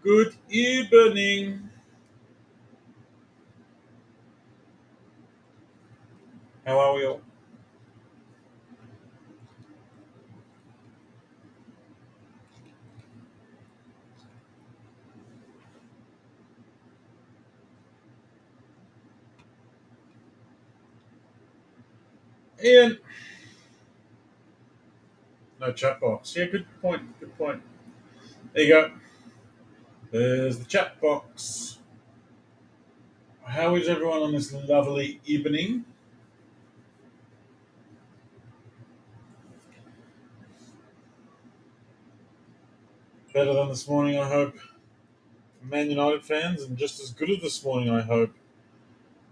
Good evening. How are we all? Ian, no chat box. Yeah, good point. Good point. There you go. There's the chat box. How is everyone on this lovely evening? Better than this morning, I hope. Man United fans, and just as good as this morning, I hope.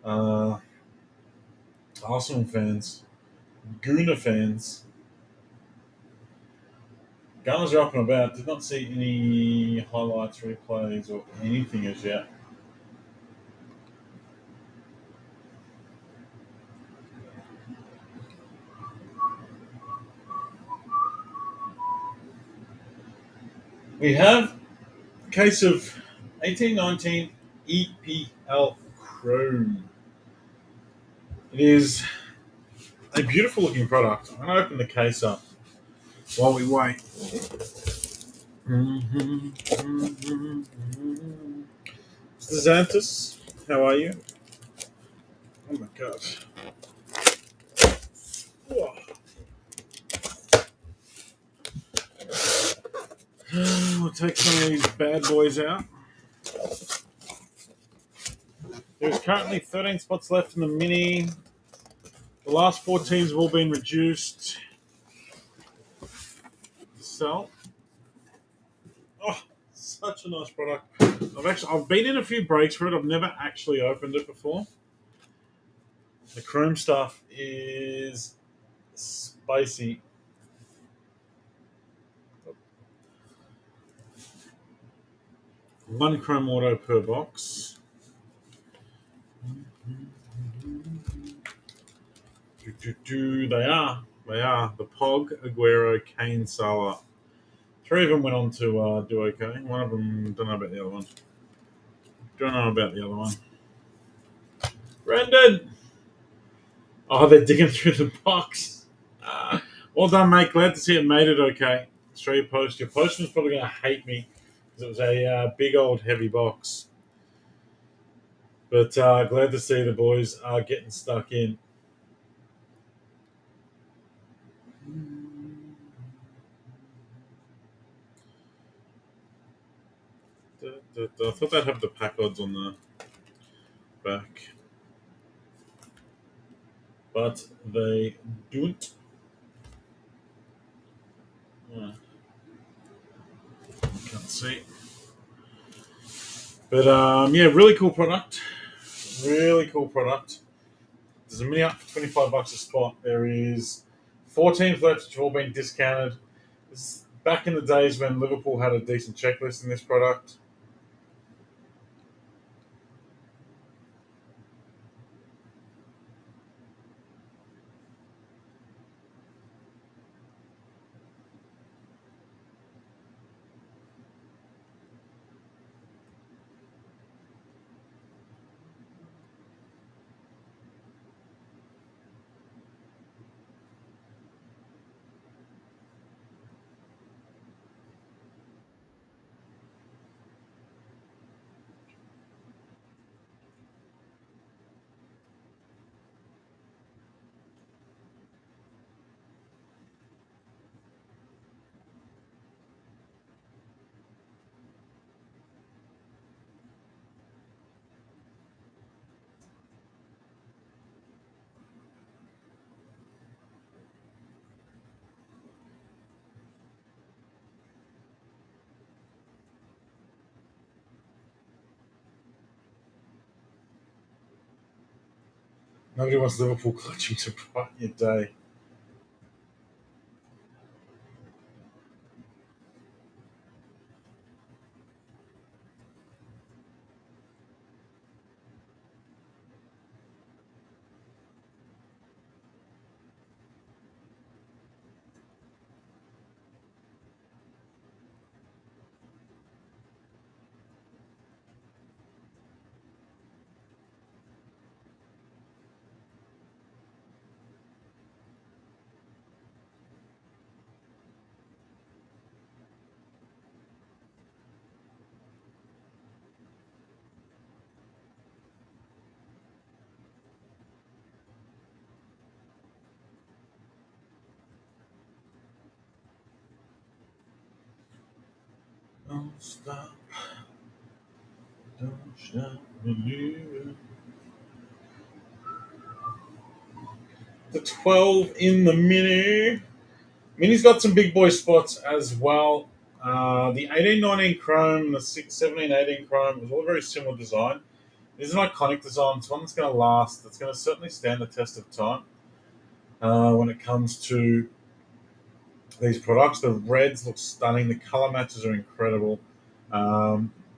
Uh, Arsenal fans, Gooner fans. Gunners are up and about. Did not see any highlights, replays, or anything as yet. We have a case of 1819 EPL Chrome. It is a beautiful looking product. I'm going to open the case up while we wait. Xanthus, how are you? Oh my god. We'll take some of these bad boys out. There's currently 13 spots left in the mini. The last four teams have all been reduced to sell. Oh, such a nice product. I've been in a few breaks for it. I've never actually opened it before. The chrome stuff is spicy. One chrome auto per box. They are. They are. The Pog, Aguero, Kane, Salah. Three of them went on to do okay. One of them, don't know about the other one. Don't know about the other one. Brendan! Oh, they're digging through the box. Well done, mate. Glad to see it made it okay. Australia Post. Your postman's probably going to hate me because it was a big old heavy box. But glad to see the boys are getting stuck in. I thought they'd have the pack odds on the back, but they don't. Can't see. But yeah, really cool product. Really cool product. There's a mini up for $25 a spot. There is four teams left which have all been discounted. This is back in the days when Liverpool had a decent checklist in this product. Nobody wants Liverpool clutching to brighten your day. Don't stop, don't stop believing. The 12 in the mini. Mini's got some big boy spots as well. The 1819 Chrome and the 1718 Chrome was all very similar design. This is an iconic design. It's one that's going to last. That's going to certainly stand the test of time when it comes to these products. The reds look stunning. The color matches are incredible.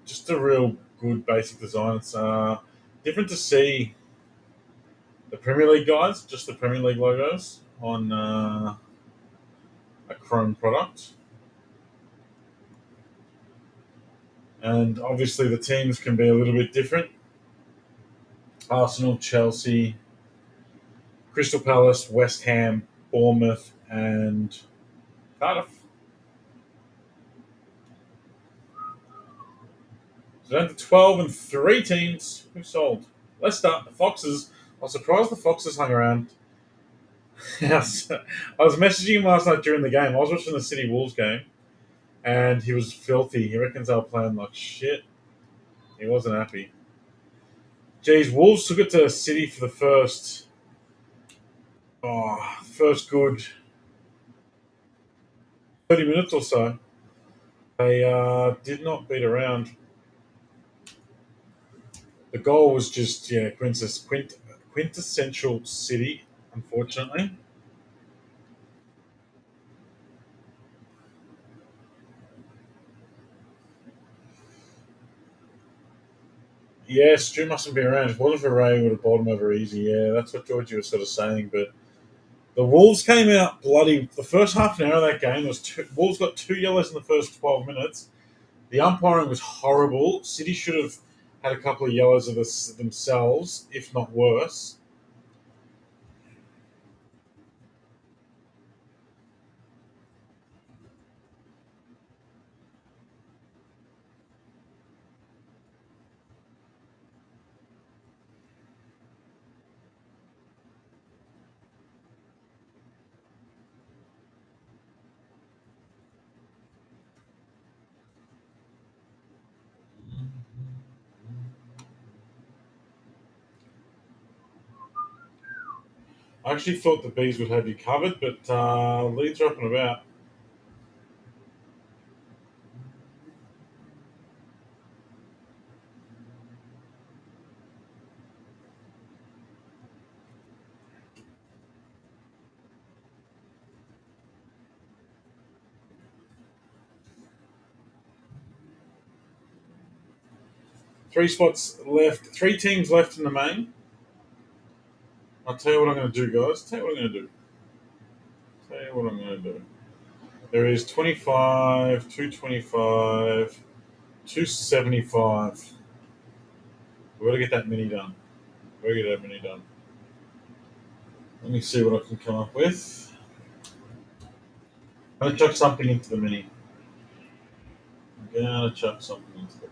Just a real good basic design. It's different to see the Premier League guys, just the Premier League logos on a Chrome product. And obviously, the teams can be a little bit different. Arsenal, Chelsea, Crystal Palace, West Ham, Bournemouth, and Cardiff. So down to 12 and 3 teams. Who sold? Leicester, the Foxes. I was surprised the Foxes hung around. I was messaging him last night during the game. I was watching the City Wolves game, and he was filthy. He reckons they were playing like shit. He wasn't happy. Geez, Wolves took it to City for the first good 30 minutes or so. They did not beat around. The goal was just, quintessential City, unfortunately. Yeah, Stu mustn't be around. If it wasn't for Ray, he would have bowled him over easy. Yeah, that's what Georgie was sort of saying. But the Wolves came out bloody. The first half an hour of that game was Wolves got 2 yellows in the first 12 minutes. The umpiring was horrible. City should have had a couple of yellows of themselves, if not worse. I actually thought the Bees would have you covered, but Leeds are up and about. Three spots left. 3 teams left in the main. I'll tell you what I'm going to do, guys. Tell you what I'm going to do. Tell you what I'm going to do. There is 25, 225, 275. We've got to get that mini done. We've got to get that mini done. Let me see what I can come up with. I'm going to chuck something into the mini. I'm going to chuck something into the mini.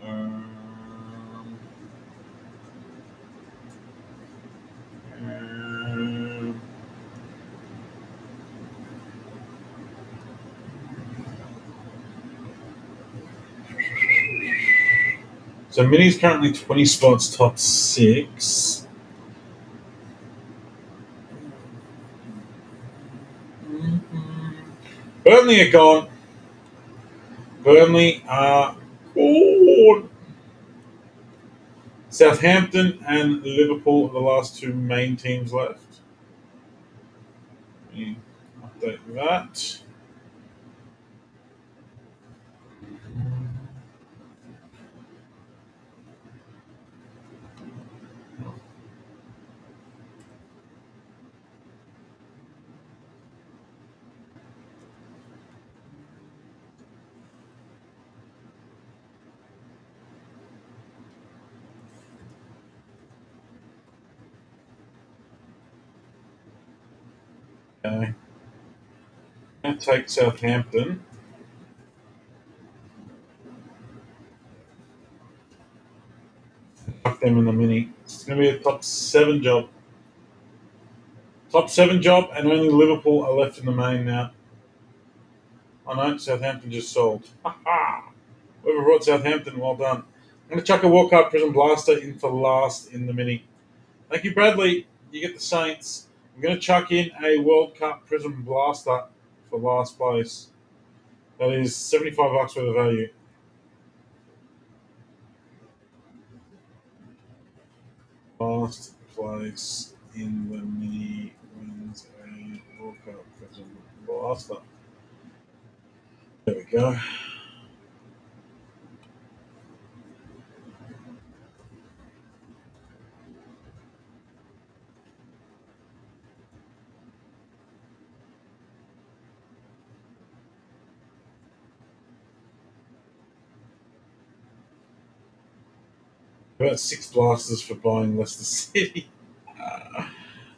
Um, um, so mini's currently 20 spots, top 6. Burnley are gone. Burnley are gone. Southampton and Liverpool are the last 2 main teams left. Let me update that. Okay. I'm going to take Southampton. Fuck them in the mini. It's going to be a top seven job. Top seven job, and only Liverpool are left in the main now. I know Southampton just sold. Ha ha! Whoever brought Southampton, well done. I'm going to chuck a Walcott Prison Blaster in for last in the mini. Thank you, Bradley. You get the Saints. I'm going to chuck in a World Cup Prism Blaster for last place. That is $75 worth of value. Last place in the mini wins a World Cup Prism Blaster. There we go. About six blasters for buying Leicester City.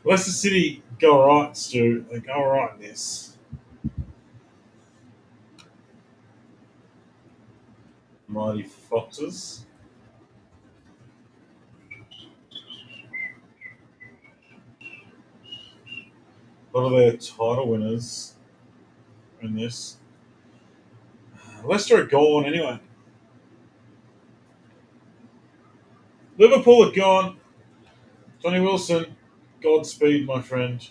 Leicester City go alright, Stu. They go alright in this. Mighty Foxes. A lot of their title winners in this. Leicester are gone anyway. Liverpool are gone. Johnny Wilson, Godspeed, my friend.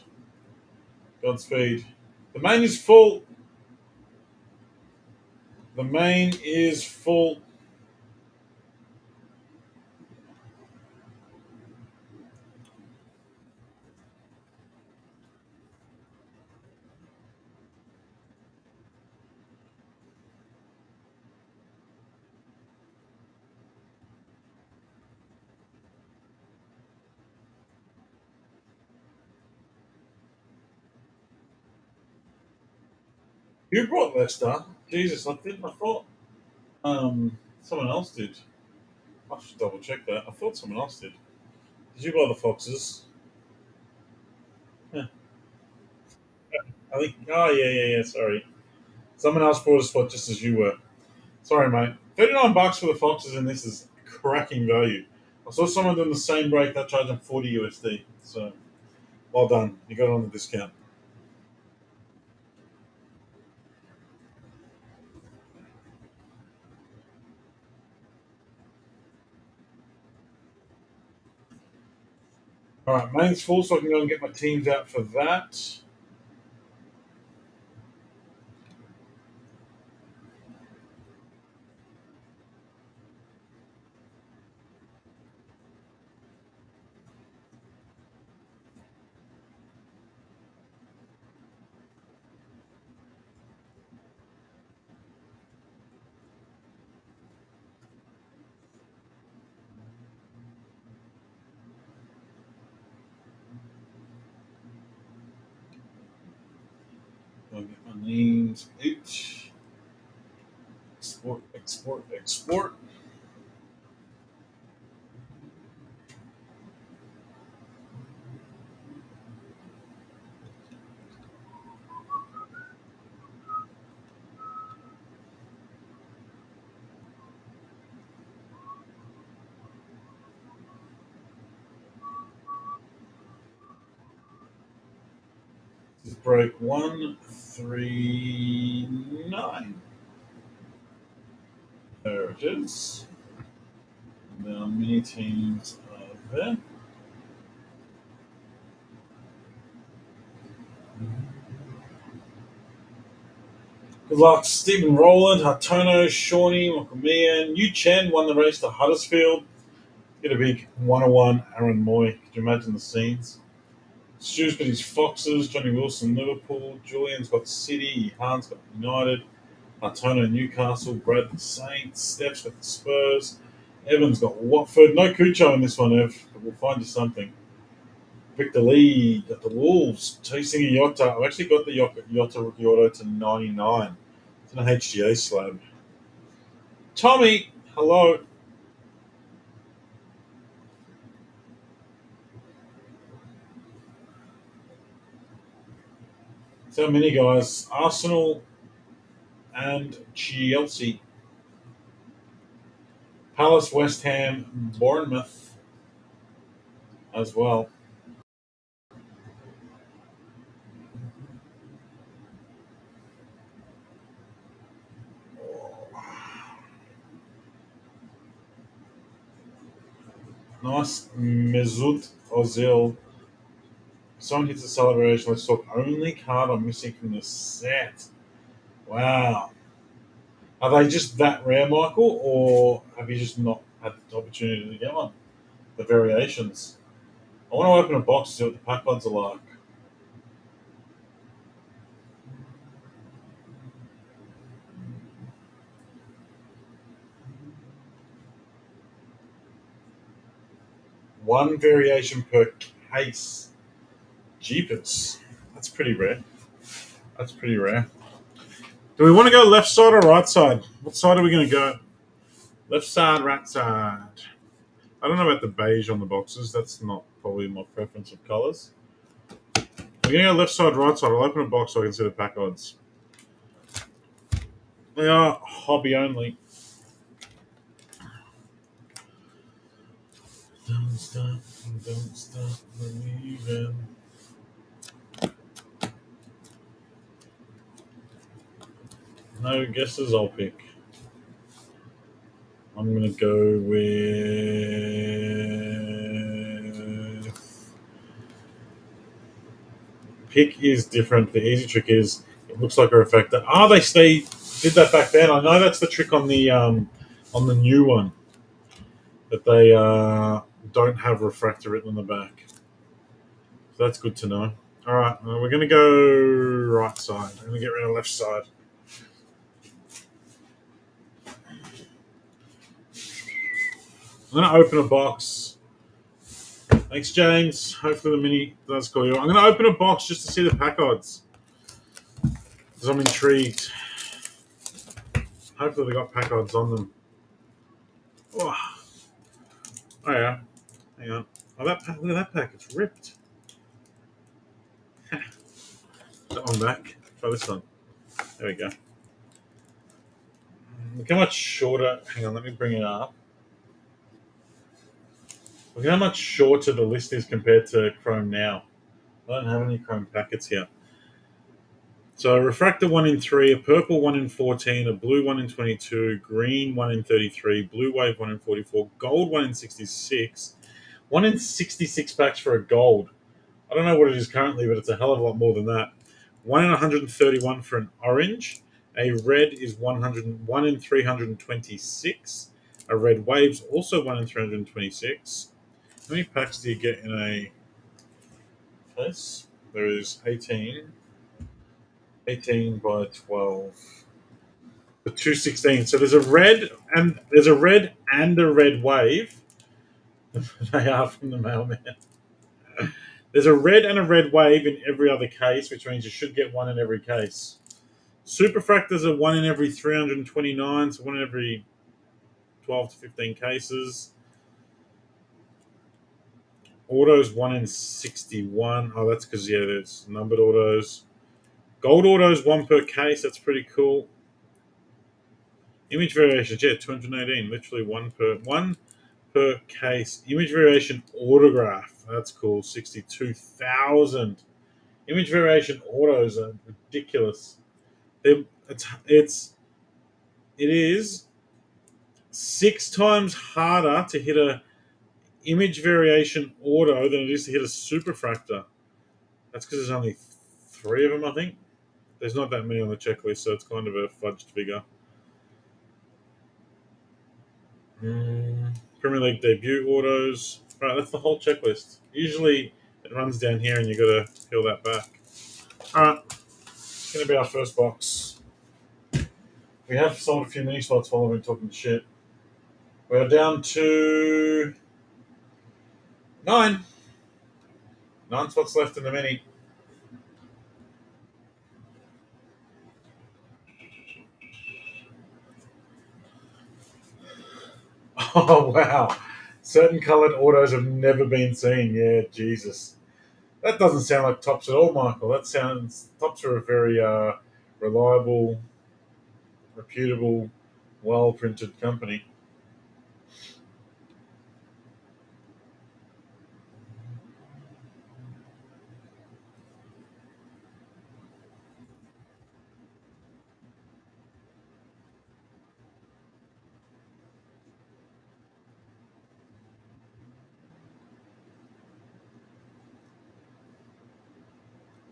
Godspeed. The main is full. The main is full. Who brought Leicester? Jesus, I didn't. I thought someone else did. I should double check that. I thought someone else did. Did you buy the Foxes? Yeah. I think. Oh yeah. Sorry, someone else bought a spot just as you were. Sorry, mate. $39 for the Foxes, and this is cracking value. I saw someone doing the same break that charged them 40 USD. So well done. You got it on the discount. All right, main's full, so I can go and get my teams out for that. Go and get my names out. Export. This is break 139. There it is. Now many teams are there. Good luck, Stephen Rowland, Hartono, Shawnee, Mokumian, Yu Chen won the race to Huddersfield. Get a big 101 Aaron Moy. Could you imagine the scenes? Stu's got his Foxes, Johnny Wilson, Liverpool, Julian's got City, Hans got United, Hartono, Newcastle, Brad the Saints, Steph's got the Spurs, Evans got Watford. No Cucho in this one, Ev, but we'll find you something. Victor Lee got the Wolves, Chasing a Yotta. I've actually got the Yotta rookie auto to 99. It's an HGA slab. Tommy, hello. So many guys. Arsenal and Chelsea. Palace, West Ham, Bournemouth as well. Nice. Mesut Ozil. Someone hits a celebration. Let's talk. Only card I'm missing from the set. Wow. Are they just that rare, Michael, or have you just not had the opportunity to get one? The variations. I want to open a box to see what the pack buds are like. One variation per case. Jeepers. That's pretty rare. That's pretty rare. Do we want to go left side or right side? What side are we going to go? Left side, right side. I don't know about the beige on the boxes. That's not probably my preference of colours. We're going to go left side, right side. I'll open a box so I can see the pack odds. They are hobby only. Don't stop believing. No guesses, I'll pick. I'm going to go with. Pick is different. The easy trick is it looks like a reflector. They did that back then. I know that's the trick on the new one, that they don't have refractor written on the back. So that's good to know. All right, we're going to go right side. I'm going to get rid of left side. I'm going to open a box. Thanks, James. Hopefully the mini does call you. I'm going to open a box just to see the pack odds because I'm intrigued. Hopefully they got pack odds on them. Oh, yeah. Hang on. Oh, look at that pack. It's ripped. That one back. Try this one. There we go. Look how much shorter. Hang on, let me bring it up. Look how much shorter the list is compared to Chrome now. I don't have any Chrome packets here. So, a refractor 1 in 3, a purple 1 in 14, a blue 1 in 22, green 1 in 33, blue wave 1 in 44, gold 1 in 66, 1 in 66 packs for a gold. I don't know what it is currently, but it's a hell of a lot more than that. 1 in 131 for an orange. A red is 101 in 326. A red wave's also 1 in 326. How many packs do you get in a case? There is 18. 18 by 12. The 216. So there's a red and a red wave. They are from the mailman. There's a red and a red wave in every other case, which means you should get one in every case. Superfractors are 1 in every 329, so 1 in every 12 to 15 cases. Autos 1 in 61. Oh, that's because, there's numbered autos. Gold autos 1 per case. That's pretty cool. Image variations, 218. Literally one per case. Image variation autograph. That's cool. 62,000. Image variation autos are ridiculous. It is 6 times harder to hit a image variation auto than it is to hit a superfractor. That's because there's only 3 of them, I think. There's not that many on the checklist, so it's kind of a fudged figure. Premier League debut autos. Right, that's the whole checklist. Usually it runs down here and you got to peel that back. Alright, it's going to be our first box. We have sold a few mini slots while we've been talking shit. We're down to 9. 9 spots left in the mini. Oh, wow. Certain coloured autos have never been seen. Yeah, Jesus. That doesn't sound like Tops at all, Michael. That sounds Tops are a very reliable, reputable, well printed company.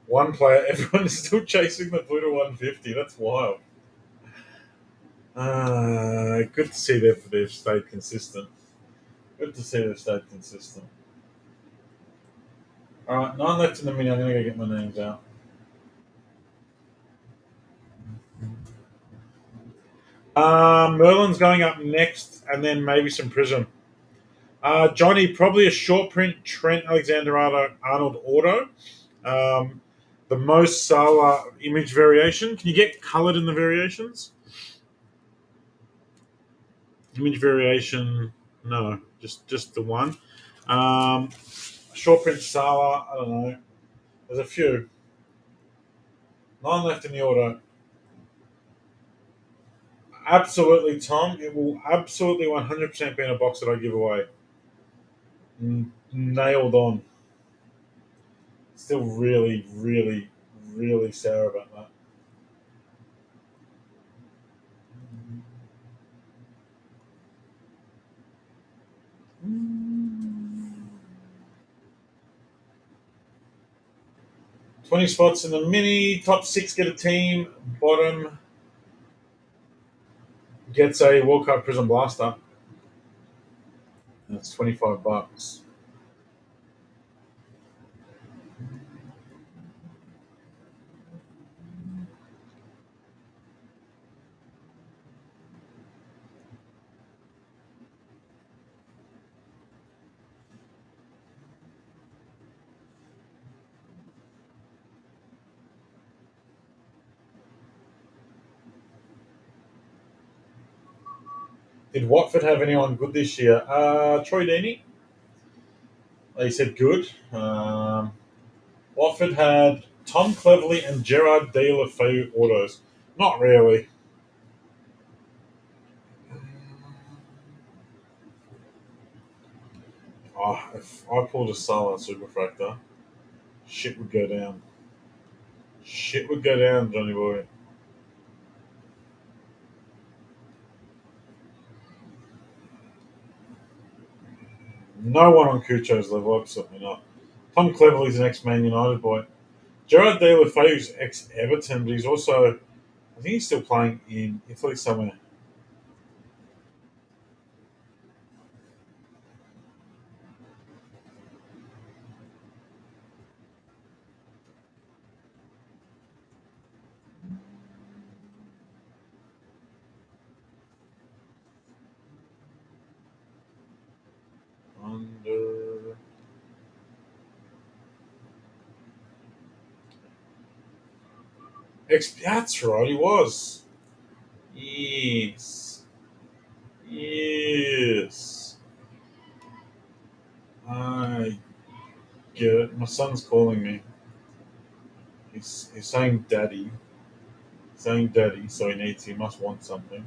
One player, everyone is still chasing the Pluto 150. That's wild. Good to see they've stayed consistent. Good to see they've stayed consistent. All right, nine left in the mini. I'm going to go get my names out. Merlin's going up next, and then maybe some Prism. Johnny, probably a short print Trent Alexander Arnold auto. Um, the most Salah image variation. Can you get coloured in the variations? Image variation, no, just the one. Um, Short print Salah, I don't know. There's a few. Nine left in the order. Absolutely, Tom. It will absolutely 100% be in a box that I give away. Nailed on. Still really, really, really sour about that. 20 spots in the mini. Top six get a team. Bottom gets a World Cup Prism Blaster. That's $25. Did Watford have anyone good this year? Troy Deeney. They said good. Watford had Tom Cleverley and Gerard De La Feu autos. Not really. Oh, if I pulled a Salah Superfractor, shit would go down. Shit would go down, Johnny boy. No one on Cucho's level, absolutely not. Tom Cleverley's an ex-Man United boy. Gerard De La Feu's ex-Everton, but he's also, I think he's still playing in Italy somewhere. Under That's right, he was. Yes. Yes. I get it. My son's calling me. He's saying daddy. Saying daddy, so he must want something.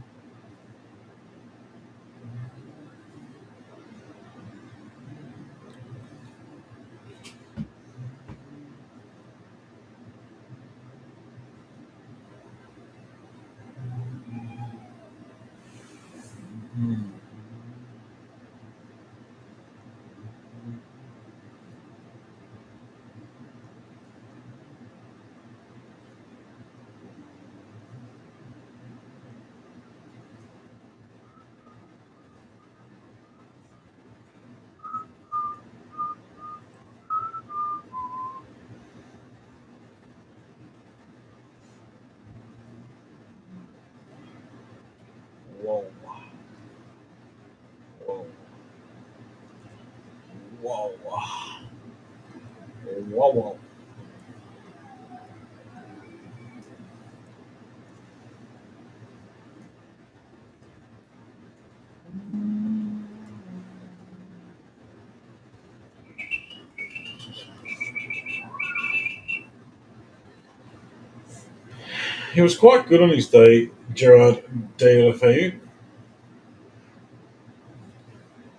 Hmm. Whoa. Whoa. Whoa. Whoa. Whoa. He was quite good on his day, Gerard Deulofeu.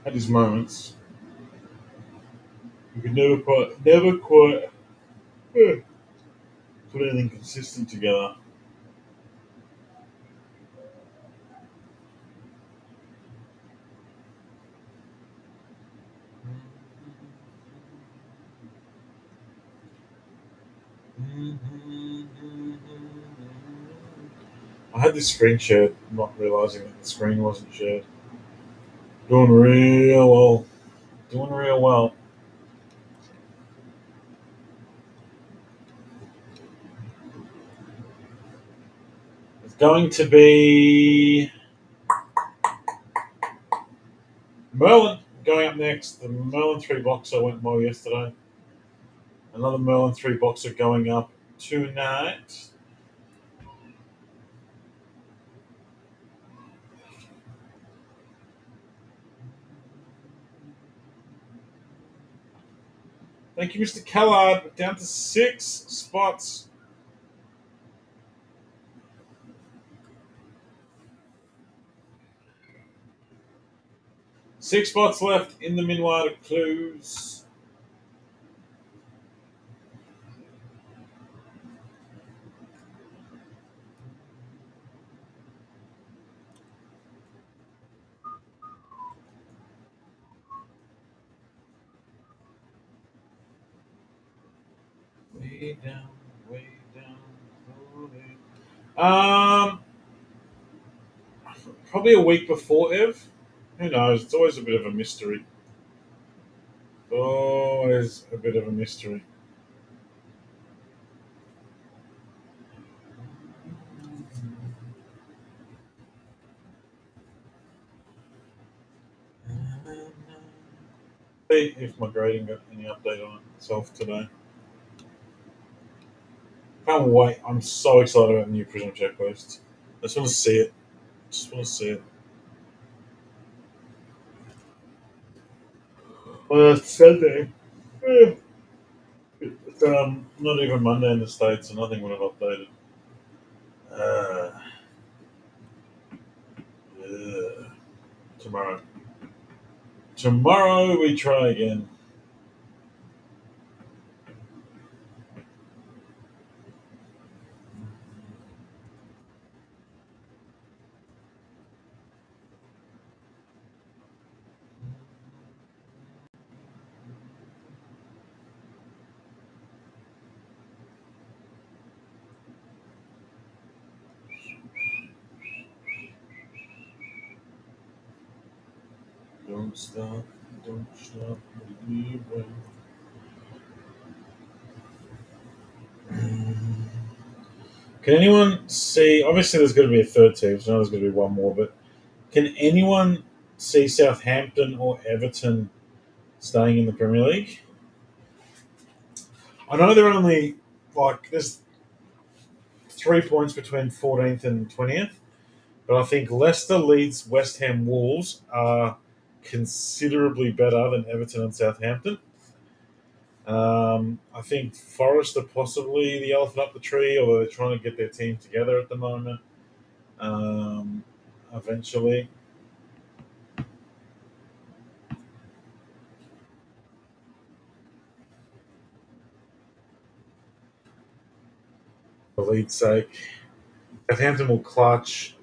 Had his moments. He could never quite put anything consistent together. I had this screen shared, not realizing that the screen wasn't shared. Doing real well. Doing real well. It's going to be Merlin going up next. The Merlin 3 boxer went well yesterday. Another Merlin 3 boxer going up tonight. Thank you, Mr. Kellard. We're down to 6 spots. Six spots left in the Minwada Clues. Way down, way down. Way. Probably a week before Ev. Who knows? It's always a bit of a mystery. Always a bit of a mystery. See if my grading got any update on itself today. Can't wait. I'm so excited about the new Prism checklist. I just want to see it. Just want to see it. Well, it's Sunday. Yeah. It's not even Monday in the States, so nothing would have updated. Uh, yeah. Tomorrow. Tomorrow we try again. Don't stop, don't stop believing. Can anyone see? Obviously, there's going to be a third team, so now there's going to be one more. But can anyone see Southampton or Everton staying in the Premier League? I know they're only there's 3 points between 14th and 20th, but I think Leicester, Leeds, West Ham, Wolves are considerably better than Everton and Southampton. I think Forest are possibly the elephant up the tree, although they're trying to get their team together at the moment. Um, Eventually, for league's sake, Southampton will clutch.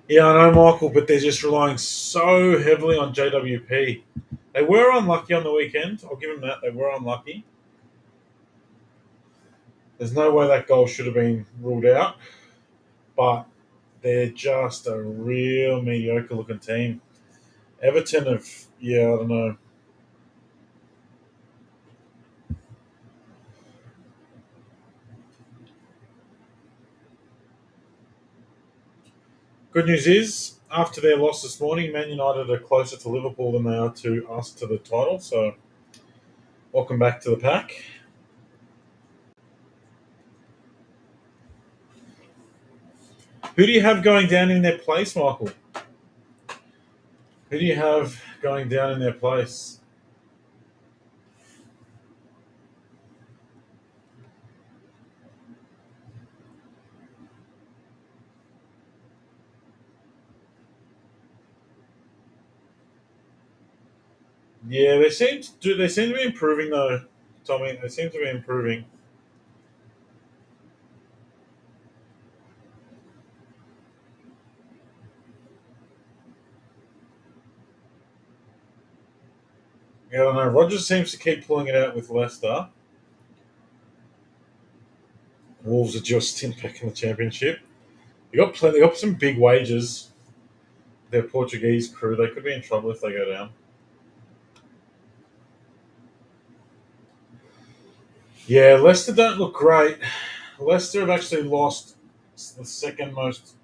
Yeah, I know, Michael, but they're just relying so heavily on JWP. They were unlucky on the weekend. I'll give them that. They were unlucky. There's no way that goal should have been ruled out, but they're just a real mediocre looking team. Everton have, yeah, I don't know. Good news is, after their loss this morning, Man United are closer to Liverpool than they are to us to the title. So, welcome back to the pack. Who do you have going down in their place, Michael? Who do you have going down in their place? Yeah, they seem to do. They seem to be improving though, Tommy. They seem to be improving. Yeah, I don't know. Rogers seems to keep pulling it out with Leicester. Wolves are just in back in the championship. They got some big wages. Their Portuguese crew. They could be in trouble if they go down. Yeah, Leicester don't look great. Leicester have actually lost the second most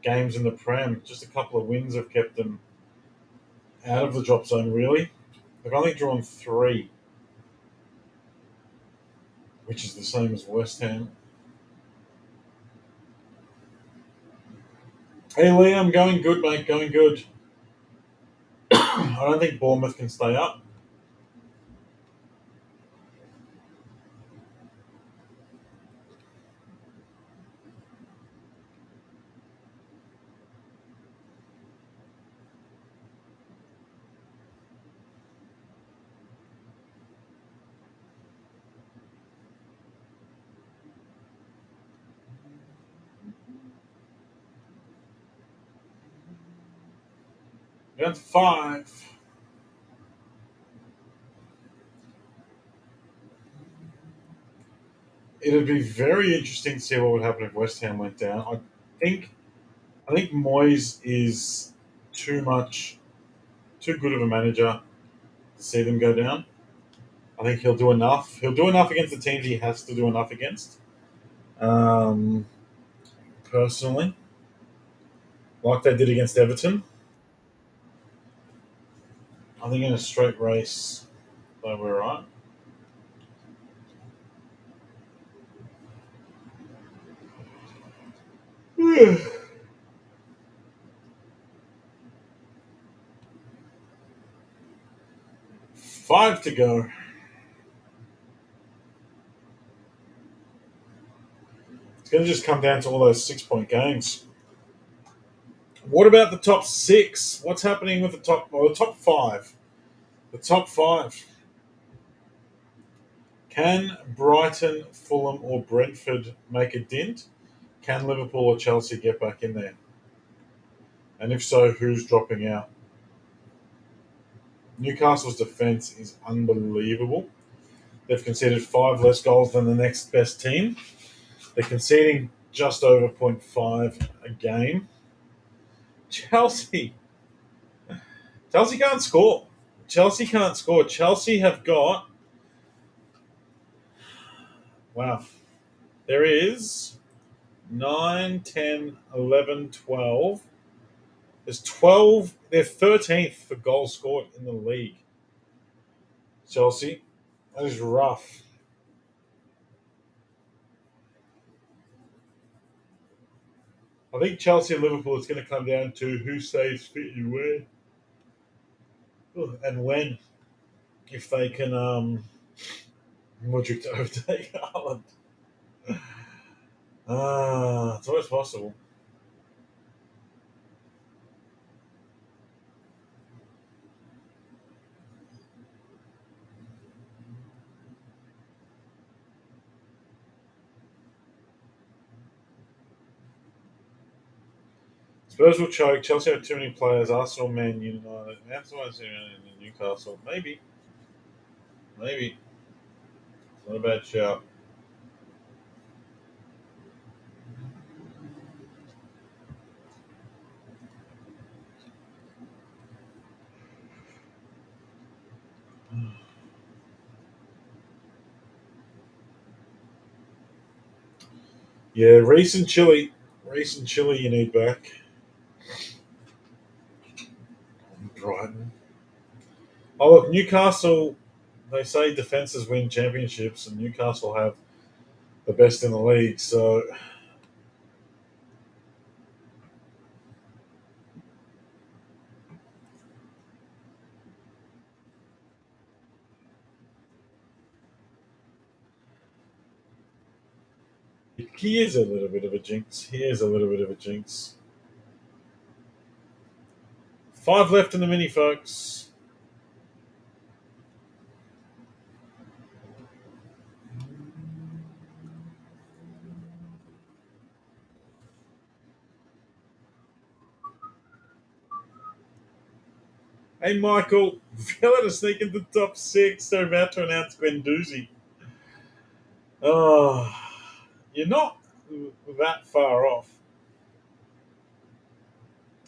games in the Prem. Just a couple of wins have kept them out of the drop zone. Really, they've only drawn three, which is the same as West Ham. Hey Liam, going good, mate. Going good. I don't think Bournemouth can stay up. Down to five. It'd be very interesting to see what would happen if West Ham went down. Think I think Moyes is too much too good of a manager to see them go down. I think he'll do enough. He'll do enough against the teams he has to do enough against. Um, Personally, like they did against Everton, I think in a straight race they were right. Five to go. It's going to just come down to all those 6 point games. What about the top six? What's happening with the top five? The top five. Can Brighton, Fulham, or Brentford make a dint? Can Liverpool or Chelsea get back in there? And if so, who's dropping out? Newcastle's defence is unbelievable. They've conceded five less goals than the next best team. They're conceding just over zero point 0.5 a game. Chelsea. Chelsea can't score. Chelsea can't score. Chelsea have got. Wow. There is 9, 10, 11, 12. There's 12. They're 13th for goals scored in the league. Chelsea. That is rough. I think Chelsea and Liverpool, it's going to come down to who stays fit and where. And when. If they can, Modric to overtake Haaland. It's always possible. Spurs will choke. Chelsea have too many players. Arsenal, Man United, Arsenal, Newcastle. Maybe. Maybe. It's not a bad shout. Yeah, Reese and Chile. Reese and Chile you need back. Brighton. Oh, look, Newcastle, they say defences win championships, and Newcastle have the best in the league. So he is a little bit of a jinx. He is a little bit of a jinx. Five left in the mini, folks. Hey, Michael, Villa to sneak into the top 6. They're about to announce Guendouzi. Oh, you're not that far off.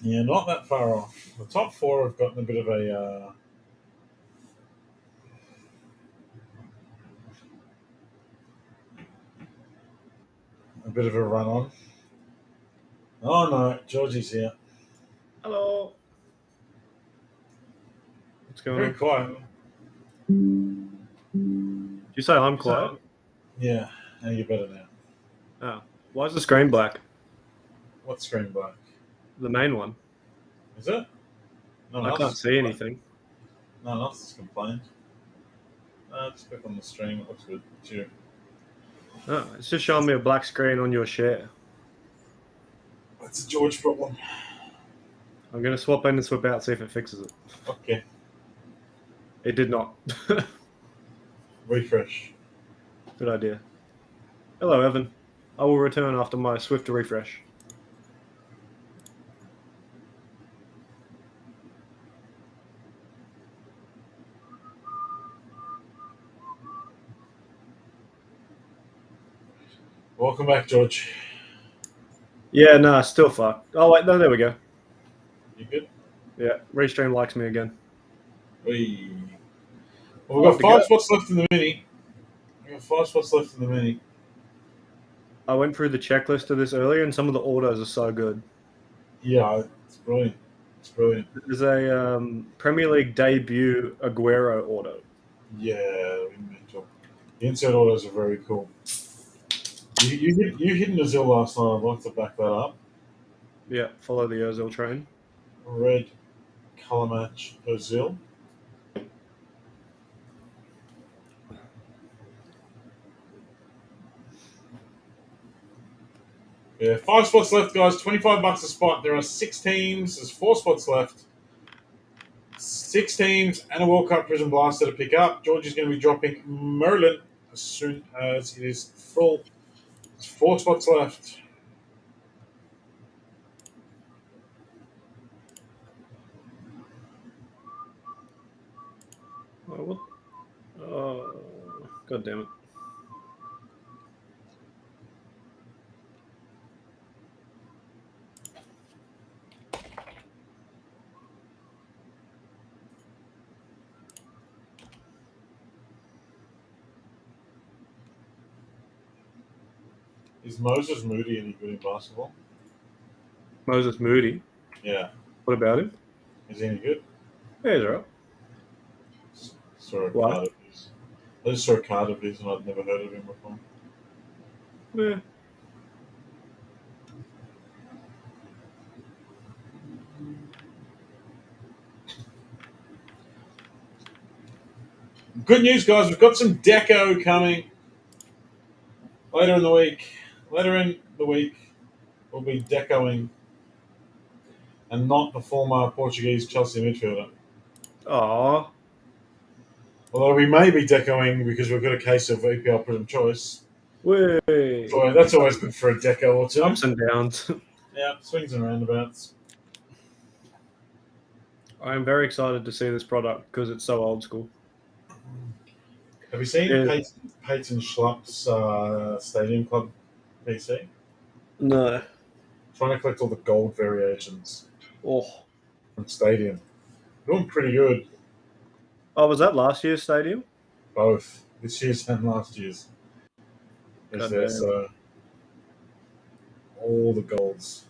You're not that far off. The top 4 have gotten a bit of a run on. Oh no, Georgie's here. Hello. What's going Very on? quiet. Did you say I'm quiet? Yeah, now you're better now. Oh. Why is the screen black? What screen black? The main one. Is it? No one I else can't has see complained. anything. No one else has complained. Just click on the stream. It looks good. Sure. Oh, it's just showing me a black screen on your share. That's a George problem. I'm going to swap in and swap out, see if it fixes it. Okay. It did not. Refresh. Good idea. Hello, Evan. I will return after my swift refresh. Welcome back, George. Yeah, nah, still fucked. Oh, wait, no, there we go. You good? Yeah, Restream likes me again. Well, we've got 5 spots left in the mini. I went through the checklist of this earlier, and some of the autos are so good. Yeah, it's brilliant. There's a Premier League debut Aguero auto. Yeah, mental. The insert autos are very cool. You hit an Azil last night. I'd like to back that up. Yeah, follow the Ozil train. Red colour match Ozil. Yeah, 5 spots left, guys. $25 a spot. There are 6 teams. There's 4 spots left. 6 teams and a World Cup Prison Blaster to pick up. George is going to be dropping Merlin as soon as it is full. There's 4 spots left. Oh, what? Oh, God damn it. Is Moses Moody any good in basketball? Moses Moody. Yeah. What about him? Is he any good? Yeah, he's alright. Saw a Why? card of his. I just saw a card of his and I'd never heard of him before. Yeah. Good news, guys. We've got some deco coming later in the week. Later in the week, we'll be decoing and not the former Portuguese Chelsea midfielder. Aw. Although we may be decoing because we've got a case of EPL Prism Choice. Way. So that's always good for a deco or two. Ups and downs. Yeah, swings and roundabouts. I am very excited to see this product because it's so old school. Have you seen Yeah. Peyton Schlupp's Stadium Club PC? No. Trying to collect all the gold variations Oh. from Stadium. Doing pretty good. Oh, was that last year's stadium? Both this year's and last year's. Is God there damn. so all the golds?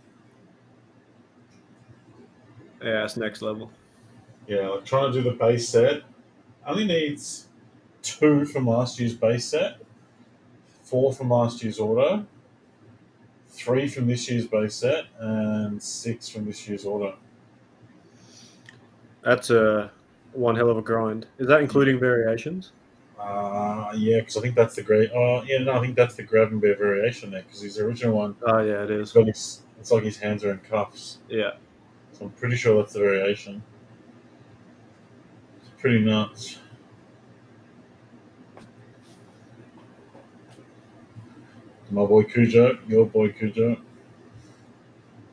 Yeah, it's next level. Yeah, like trying to do the base set. Only needs 2 from last year's base set, 4 from last year's auto, 3 from this year's base set, and 6 from this year's auto. That's one hell of a grind. Is that including variations? Yeah, because I think that's the great. I think that's the Gravenbear variation there because his original one. Oh, yeah, it is. It's like his hands are in cuffs. Yeah. So I'm pretty sure that's the variation. It's pretty nuts. My boy Cujo, your boy Cujo.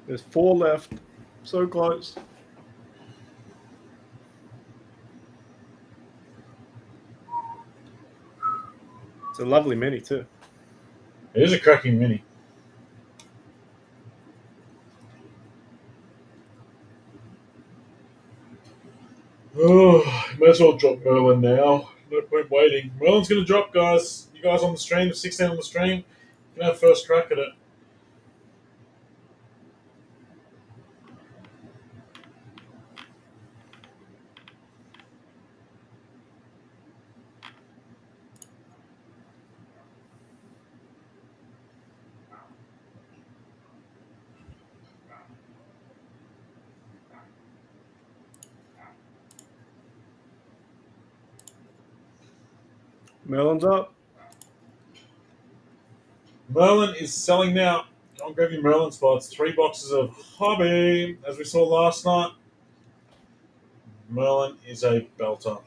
There's 4 left. So close. It's a lovely mini too. It is a cracking mini. Oh, might as well drop Merlin now. No point waiting. Merlin's going to drop, guys. You guys on the stream, the 16 on the stream, you can have first crack at it. Merlin's up. Merlin is selling now. I'll grab you Merlin spots. 3 boxes of Hobby, as we saw last night. Merlin is a belter.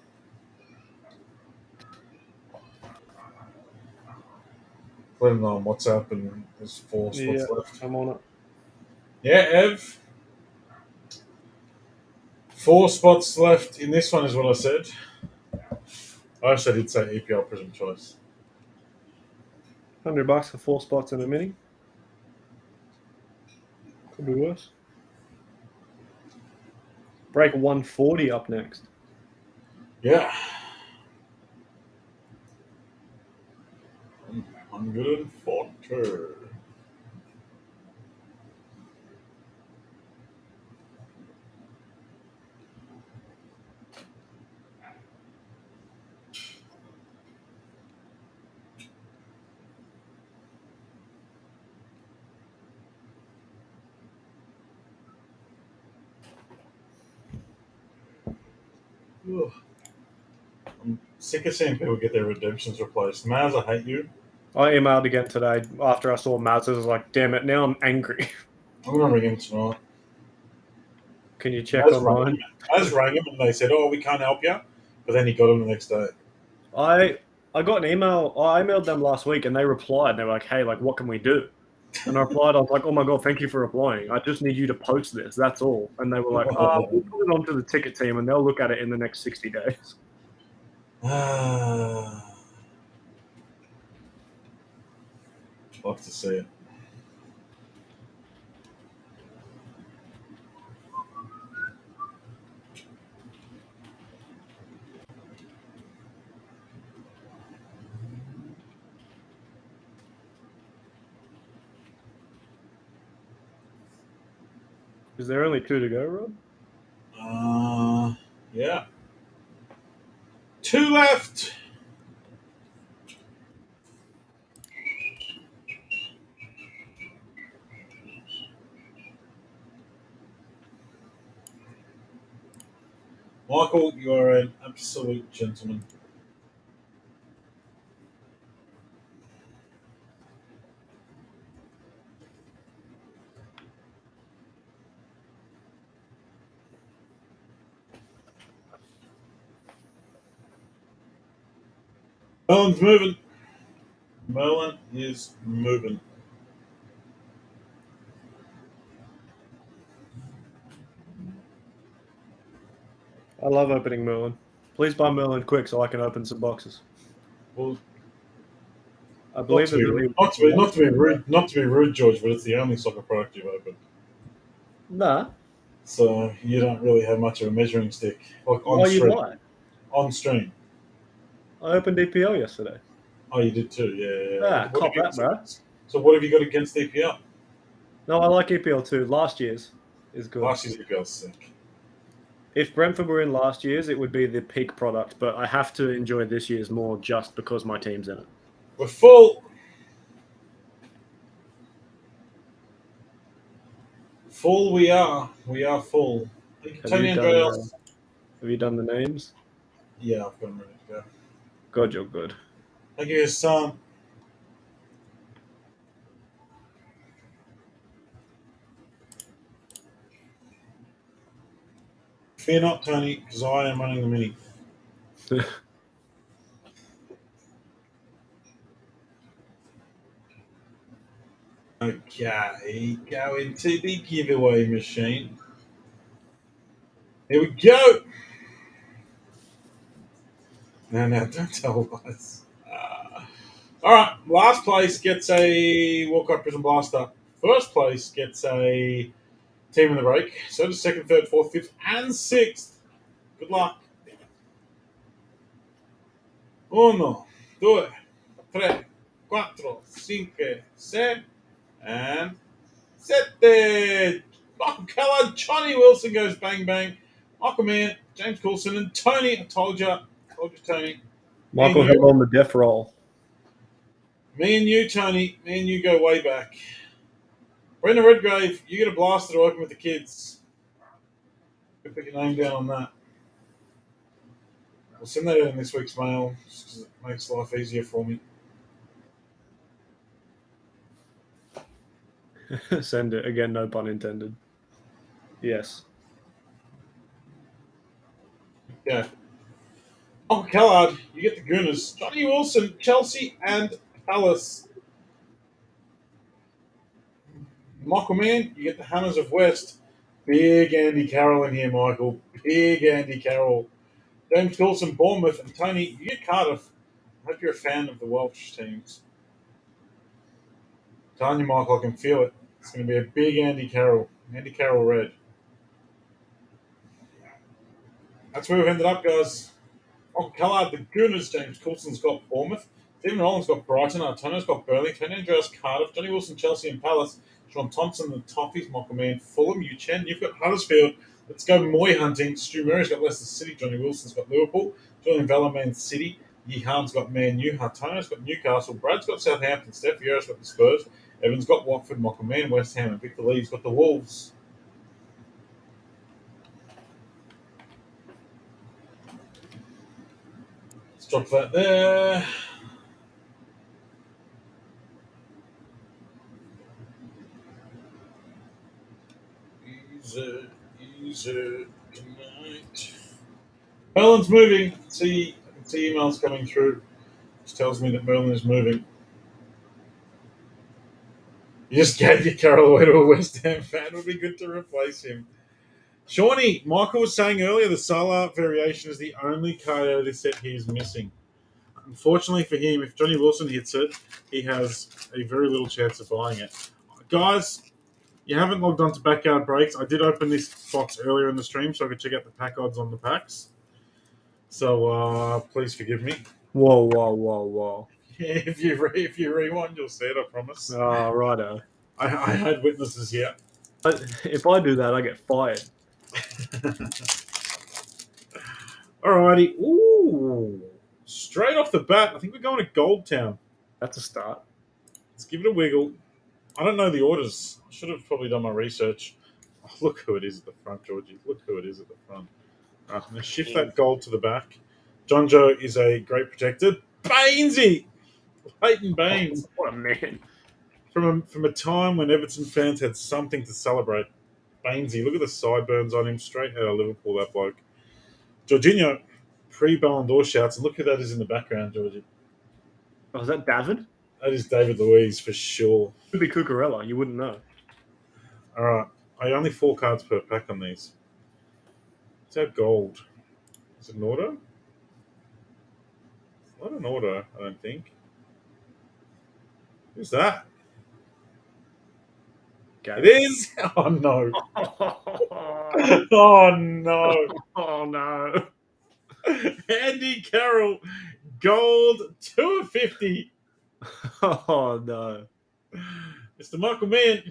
Let him know on WhatsApp, and there's 4 spots left. I'm on it. Yeah, Ev. 4 spots left in this one is what I said. I actually did say EPL Prism Choice. $100 for 4 spots in a mini. Could be worse. Break 140 up next. Yeah. 140. Ugh. I'm sick of seeing people get their redemptions replaced. Maz, I hate you. I emailed again today after I saw Maz. I was like, damn it, now I'm angry. I'm going to ring him tonight. Can you check Maz online? rang him and they said, oh, we can't help you. But then he got him the next day. I got an email. I emailed them last week and they replied. They were like, hey, like, what can we do? And I replied, I was like, oh my God, thank you for replying. I just need you to post this. That's all. And they were like, we'll put it onto the ticket team and they'll look at it in the next 60 days. Love to see it. Is there only 2 to go, Rob? Yeah. 2 left. Michael, you are an absolute gentleman. Merlin's moving. Merlin is moving. I love opening Merlin. Please buy Merlin quick so I can open some boxes. Well, I believe not to be rude, George, but it's the only soccer product you've opened. Nah. So you don't really have much of a measuring stick, like on Why stream. you lie? On stream. I opened EPL yesterday. Oh, you did too, yeah. Cop that, bro. So what have you got against EPL? No, I like EPL too. Last year's is good. Last year's EPL's sick. If Brentford were in last year's, it would be the peak product, but I have to enjoy this year's more just because my team's in it. We're full. Full we are. We are full. Have you done the names? Yeah, I've got them ready to go. God, you're good. Thank you, son. Fear not, Tony, because I am running the mini. Okay, go into the giveaway machine. Here we go. No, don't tell us. All right, last place gets a Walcott Prison Blaster. First place gets a Team in the Break. So does second, third, fourth, fifth, and sixth. Good luck. Uno, due, tre, quattro, cinque, sei, and sette. Michael Keller, Johnny Wilson goes bang bang. Michael Mann, James Coulson, and Tony. I told you, Tony. Michael held on the death roll. Me and you, Tony. Me and you go way back. Brenda Redgrave, you get a blaster to open with the kids. You put your name down on that. I'll send that in this week's mail just because it makes life easier for me. Send it. Again, no pun intended. Yes. Yeah. Uncle Callard, you get the Gooners. Johnny Wilson, Chelsea, and Palace. Michael Mann, you get the Hammers of West. Big Andy Carroll in here, Michael. Big Andy Carroll. James Coulson, Bournemouth, and Tony, you get Cardiff. I hope you're a fan of the Welsh teams. Telling you, Michael, I can feel it. It's going to be a big Andy Carroll. Andy Carroll red. That's where we've ended up, guys. Uncle Callard, the Gooners, James Coulson's got Bournemouth. Stephen Rowland's got Brighton. Antonio's got Burnley. Tony Andreas, Cardiff. Johnny Wilson, Chelsea, and Palace. Sean Thompson, the Toffees. Michael Mann, Fulham. Chen, you've got Huddersfield. Let's go Moy hunting. Stu Murray's got Leicester City. Johnny Wilson's got Liverpool. Julian Vella, Man City. Yi Han's got Man U. Hartonio's got Newcastle. Brad's got Southampton. Steph Vieira's got the Spurs. Evans got Watford. Michael Mann, West Ham. And Victor Lee's got the Wolves. Let's drop that there. Easy tonight. Merlin's moving. I can see emails coming through, which tells me that Merlin is moving. You just gave your Carroll away to a West Ham fan. It would be good to replace him. Shawnee, Michael was saying earlier the Salah variation is the only card out of this set he is missing. Unfortunately for him, if Johnny Wilson hits it, he has a very little chance of buying it. Guys, you haven't logged on to Backyard Breaks. I did open this box earlier in the stream so I could check out the pack odds on the packs. So please forgive me. Whoa. If you rewind, you'll see it, I promise. Oh, righto. I had witnesses here. If I do that, I get fired. Alrighty. Ooh. Straight off the bat, I think we're going to Gold Town. That's a start. Let's give it a wiggle. I don't know the orders. I should have probably done my research. Oh, look who it is at the front, Georgie. Look who it is at the front. I'm going to shift that gold to the back. John Joe is a great protector. Bainesy! Leighton Baines. Oh, what a man. From a time when Everton fans had something to celebrate. Bainesy, look at the sideburns on him. Straight out of Liverpool, that bloke. Jorginho, pre-Ballon d'Or shouts. And look who that is in the background, Georgie. Oh, is that David? That is David Luiz for sure. Could be Cucurella. You wouldn't know. All right. Only 4 cards per pack on these. It's our gold. Is it an auto? It's not an auto, I don't think. Who's that? Okay. It is? Oh, no. Oh, no. Oh, no. Andy Carroll, gold, 2 of 50. Oh, no. Mr. Michael Mann,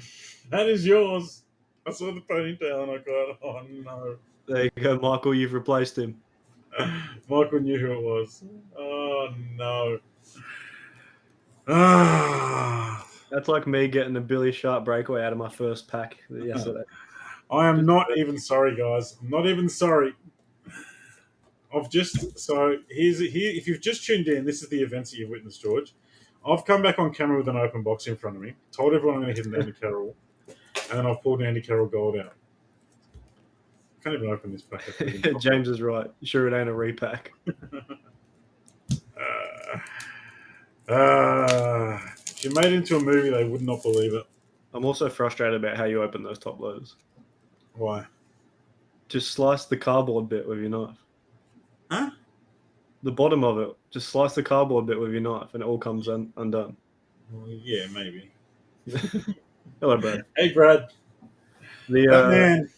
that is yours. I saw the ponytail and I got, oh, no. There you go, Michael. You've replaced him. Michael knew who it was. Oh, no. Ah. That's like me getting a Billy Sharp breakaway out of my first pack yesterday. I am not even sorry, guys. I'm not even sorry. If you've just tuned in, this is the events that you've witnessed, George. I've come back on camera with an open box in front of me, told everyone I'm going to hit an Andy Carroll, and then I've pulled an Andy Carroll gold out. I can't even open this pack. James is right. Sure, it ain't a repack. If you made it into a movie, they would not believe it. I'm also frustrated about how you open those top loaders. Why? Just slice the cardboard bit with your knife. Huh? The bottom of it. Just slice the cardboard bit with your knife, and it all comes undone. Well, yeah, maybe. Hello, Brad. Hey, Brad. The Batman.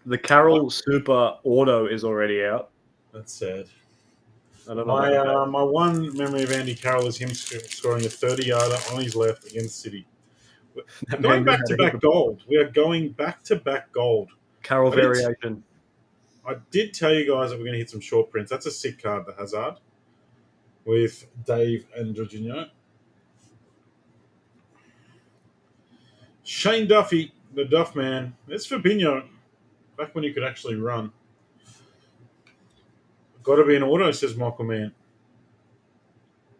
the Carroll Super Auto is already out. That's sad. I don't know about that. My one memory of Andy Carroll is him scoring a 30-yarder on his left against City. We're That going man knew back how to to hit back the ball. gold. We are going back to back gold. Carroll I did- variation. I did tell you guys that we're going to hit some short prints. That's a sick card, the Hazard, with Dave and Jorginho. Shane Duffy, the Duff man. It's Fabinho, back when he could actually run. Got to be an auto, says Michael Mann.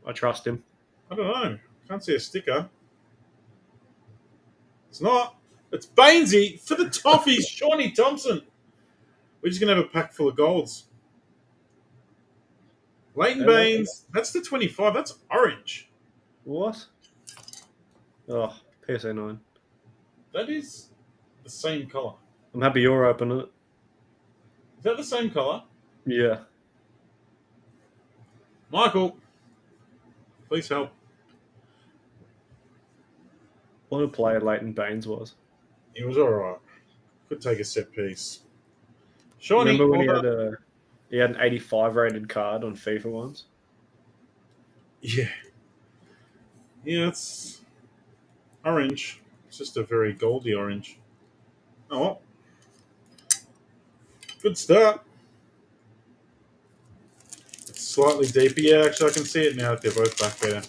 I trust him. I don't know. Can't see a sticker. It's not. It's Bainesy for the Toffees, Shawnee Thompson. We're just going to have a pack full of golds. Leighton Baines, that's the 25. That's orange. What? Oh, PSA 9. That is the same colour. I'm happy you're opening it. Is that the same colour? Yeah. Michael, please help. What a player Leighton Baines was. He was all right. Could take a set piece. Shawnee, Remember when well he had an 85 rated card on FIFA once? yeah. Yeah, it's orange. It's just a very goldy orange. Oh, good start. It's slightly deeper. Yeah, actually, I can see it now that they're both back there.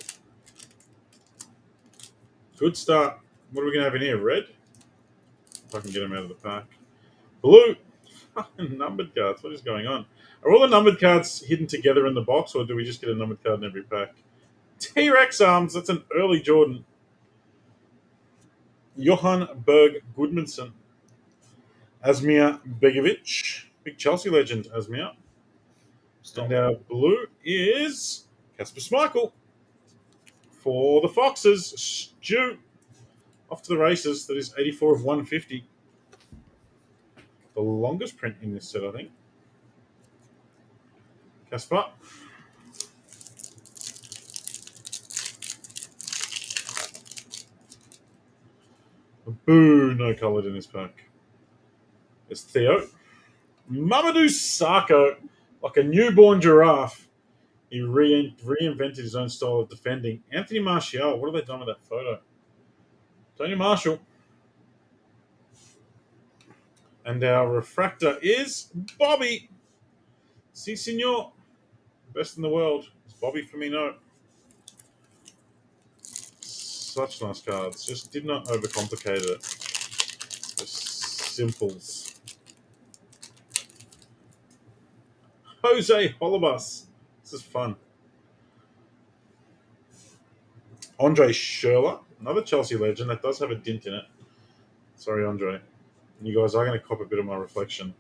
Good start. What are we going to have in here? Red? If I can get them out of the pack. Blue. Numbered cards. What is going on? Are all the numbered cards hidden together in the box, or do we just get a numbered card in every pack? T-Rex arms. That's an early Jordan. Johan Berg Goodmanson. Asmir Begovic. Big Chelsea legend, Asmir. Stop. And our blue is Casper Schmeichel. For the Foxes, Stu. Off to the races. That is 84 of 150. The longest print in this set, I think. Casper. Boo, no coloured in this pack. It's Theo. Mamadou Sakho, like a newborn giraffe. He reinvented his own style of defending. Anthony Martial, what have they done with that photo? Tony Marshall. And our refractor is Bobby. Si, senor. Best in the world. It's Bobby Firmino. Such nice cards. Just did not overcomplicate it. Just simples. Jose Holobus. This is fun. Andre Schürrle. Another Chelsea legend. That does have a dint in it. Sorry, Andre. You guys are going to cop a bit of my reflection.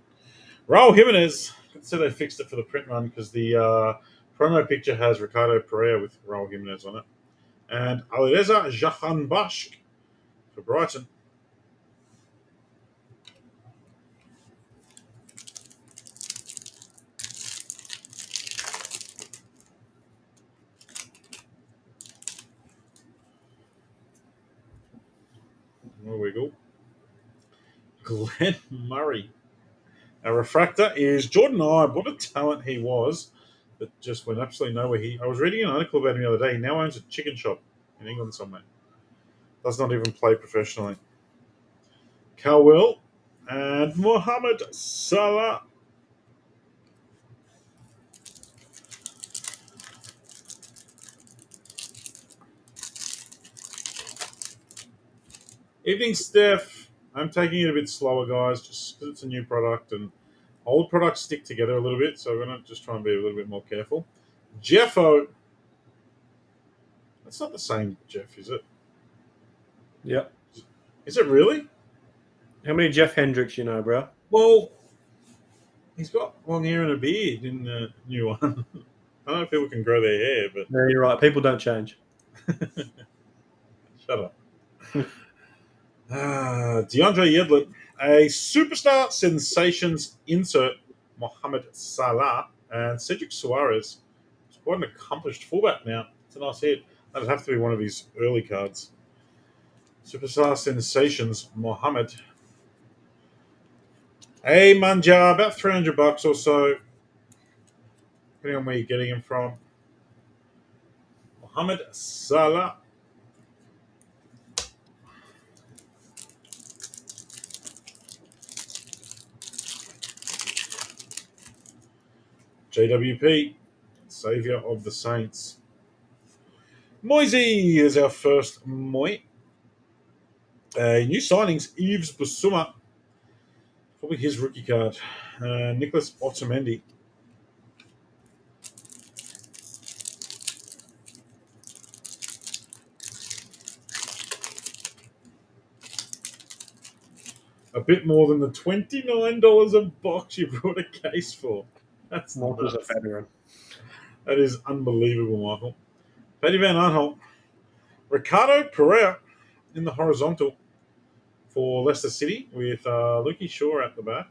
Raul Jimenez. Let's say they fixed it for the print run because the promo picture has Ricardo Pereira with Raul Jimenez on it. And Alireza Jahanbakhsh for Brighton. More wiggle. Glenn Murray. Our refractor is Jordan Ibe. What a talent he was. That just went absolutely nowhere. I was reading an article about him the other day. He now owns a chicken shop in England somewhere. Does not even play professionally. Cowell and Mohamed Salah. Evening, Steph. I'm taking it a bit slower, guys, just because it's a new product and old products stick together a little bit, so we're going to just try and be a little bit more careful. Jeffo. That's not the same Jeff, is it? Yep. Is it really? How many Jeff Hendricks you know, bro? Well, he's got long hair and a beard in the new one. I don't know if people can grow their hair, but No, you're right. People don't change. shut up. DeAndre Yedlin, a superstar sensations insert Mohamed Salah and Cedric Suarez. quite an accomplished fullback now. It's a nice hit. That'd have to be one of his early cards. Superstar Sensations, Mohammed. Hey, Manja, about $300 or so, depending on where you're getting him from. Mohammed Salah. JWP, Savior of the Saints. Moisey is our first Moy. New signings, Yves Bissouma. Probably his rookie card. Nicholas Otamendi. A bit more than the $29 a box you brought a case for. That's Michael's a nuts. veteran. That is unbelievable, Michael. Paddy Van Aanholt. Ricardo Pereira in the horizontal for Leicester City with Lukey Shaw at the back.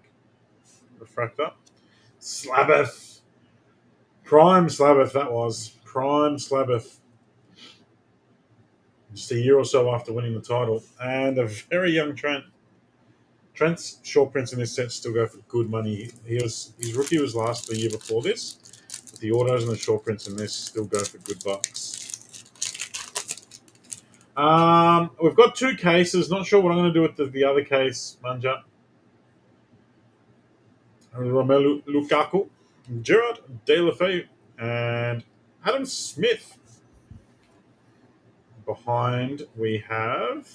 Refractor. Slabeth. Prime Slabeth, that was. Prime Slabeth. Just a year or so after winning the title. And a very young Trent. Trent's short prints in this set still go for good money. His rookie was the year before this. But the autos and the short prints in this still go for good bucks. We've got two cases. Not sure what I'm going to do with the other case, Manja. Romelu Lukaku, Gerard Deulofeu, and Adam Smith. Behind we have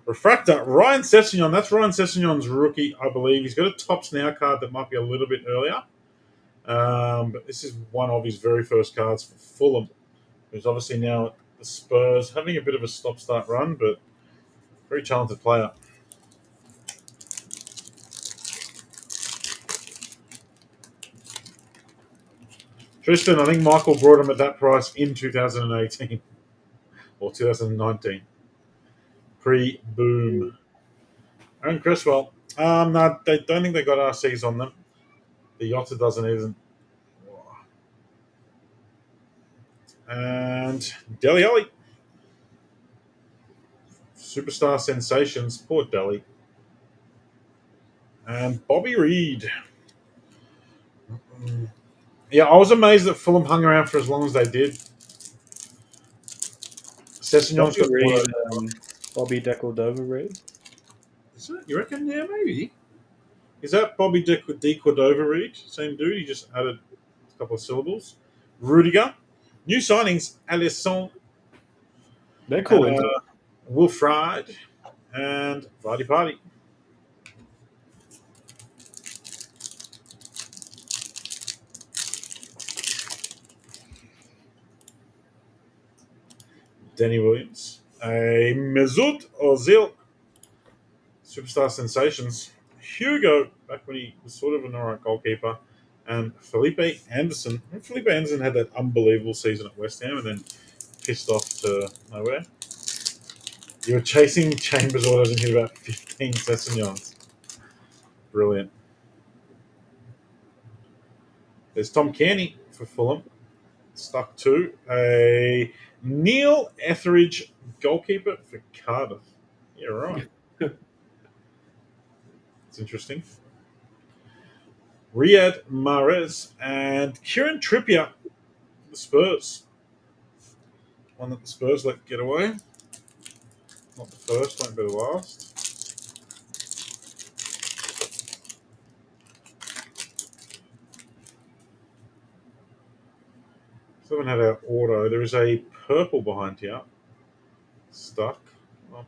Refractor, Ryan Sessegnon. That's Ryan Sessegnon's rookie, I believe. He's got a Topps Now card that might be a little bit earlier. But this is one of his very first cards for Fulham, who's obviously now at the Spurs, having a bit of a stop-start run, but very talented player. Tristan, I think Michael brought him at that price in 2018 or 2019. Pre-boom. Aaron Cresswell. No, they don't think they got RCs on them. The Yotta doesn't even. And Dele Alli. Superstar Sensations. Poor Dele. And Bobby Reed. Yeah, I was amazed that Fulham hung around for as long as they did. Sessegnon's got Reed, Bobby Decordova Reed. Is it? You reckon? Yeah, maybe. Is that Bobby De Cordova Reed? Same dude. He just added a couple of syllables. Rudiger. New signings. Alisson. They're cool. Wilfried. And Vardy Party. Danny Williams. A Mesut Ozil. Superstar Sensations. Hugo, back when he was sort of an alright goalkeeper. And Felipe Anderson. Felipe Anderson had that unbelievable season at West Ham and then pissed off to nowhere. You were chasing Chambers orders and hit about 15 Sessegnons. Brilliant. There's Tom Kearney for Fulham. Stuck to a Neil Etheridge goalkeeper for Cardiff. Yeah, right. It's interesting. Riyad Mahrez and Kieran Trippier, the Spurs. One that the Spurs let get away. Not the first, won't be the last. Still haven't had our auto. There is a purple behind here. Stuck. Oh,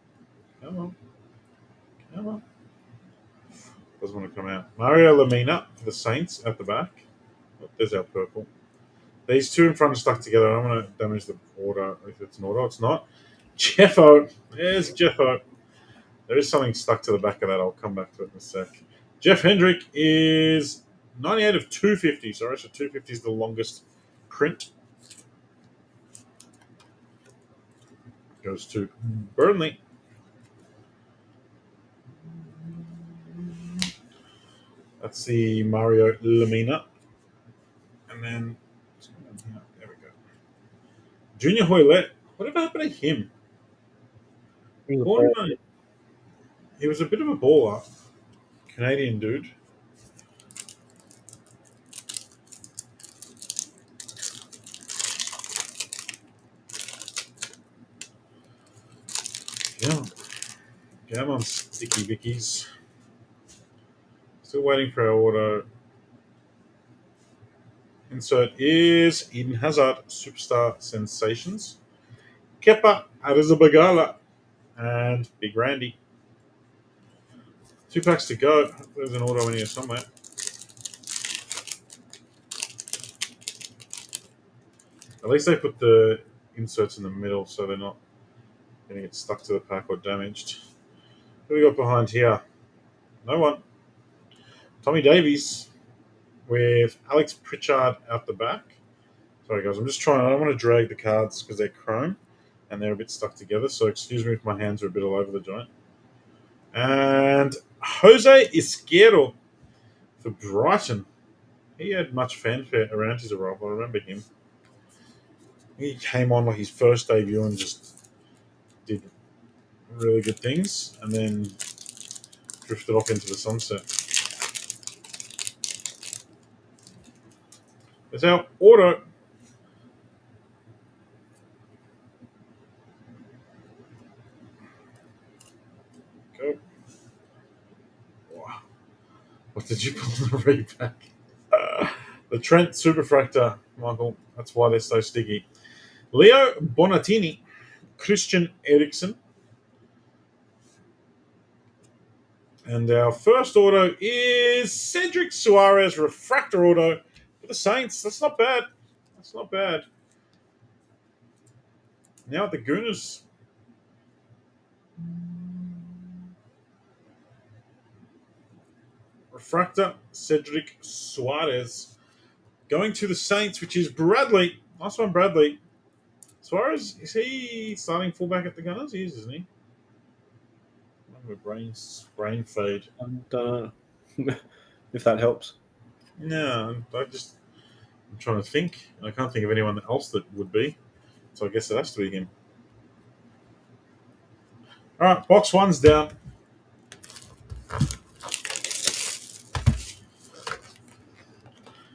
come on. Come on. Doesn't want to come out. Mario Lemina for the Saints at the back. Oh, there's our purple. These two in front are stuck together. I don't want to damage the auto. If it's an auto, it's not. Jeffo. There's Jeffo. There is something stuck to the back of that. I'll come back to it in a sec. Jeff Hendrick is 98 of 250. Sorry, so 250 is the longest print. Goes to Burnley. That's the Mario Lemina. And then Junior Hoylett. Whatever happened to him? He was a Born, ball. he was a bit of a baller. Canadian dude. Yeah. Come on, Sticky Vickies. Still waiting for our auto. Insert is Eden Hazard, Superstar Sensations. Kepa Arrizabalaga, and Big Randy. 2 packs to go. There's an auto in here somewhere. At least they put the inserts in the middle so they're not going to get stuck to the pack or damaged. Who we got behind here? No one. Tommy Davies with Alex Pritchard out the back. Sorry, guys, I'm just trying. I don't want to drag the cards because they're chrome and they're a bit stuck together. So excuse me if my hands are a bit all over the joint. And Jose Izquierdo for Brighton. He had much fanfare around his arrival. I remember him. He came on like his first debut and just did really good things and then drifted off into the sunset. There's our auto. Go. Wow. What did you pull in the repack? The Trent Superfractor, Michael. That's why they're so sticky. Leo Bonatini, Christian Eriksen. And our first auto is Cedric Suarez Refractor Auto for the Saints. That's not bad. That's not bad. Now at the Gooners. Refractor Cedric Suarez. Going to the Saints, which is Bradley. Nice one, Bradley. Suarez, is he starting fullback at the Gunners? He is, isn't he? Brain fade. I don't know if that helps. No, I'm trying to think. I can't think of anyone else that would be. So I guess it has to be him. All right, box one's down.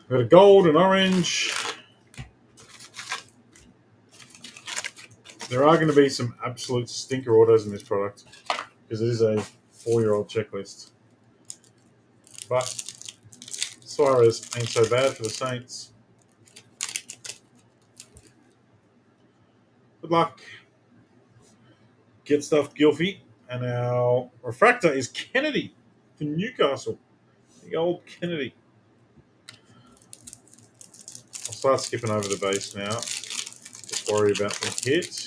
We've got a gold and orange. There are going to be some absolute stinker autos in this product because it is a 4-year-old checklist. But Suarez ain't so bad for the Saints. Good luck. Get stuffed, Gilfy. And our refractor is Kennedy for Newcastle. The old Kennedy. I'll start skipping over the base now. Just worry about the hit.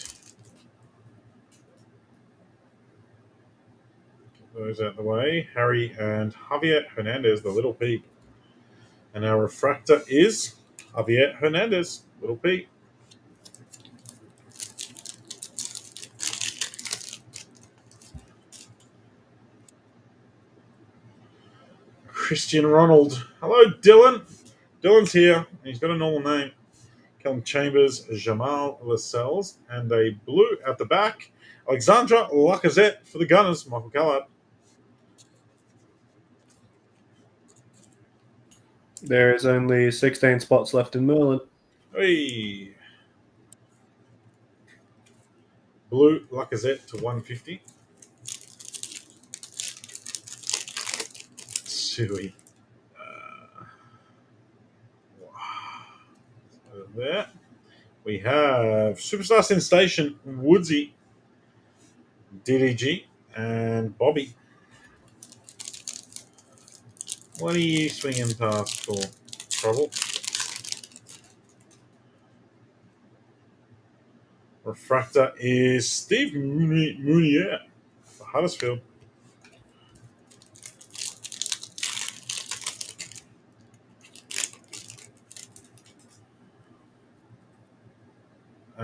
Get those out of the way. Harry and Javier Hernandez, the little P. And our refractor is Javier Hernandez, little P. Christian Ronald. Hello, Dylan. Dylan's here. He's got a normal name. Callum Chambers, Jamal Lascelles, and a blue at the back. Alexandra Lacazette for the Gunners, Michael Callard. There is only 16 spots left in Merlin. Hey. Blue Lacazette to 150. Silly. There. We have Superstar Sensation, Woodsy, DDG, and Bobby. What are you swinging past for? Trouble? Refractor is Steve Mounier for Huddersfield.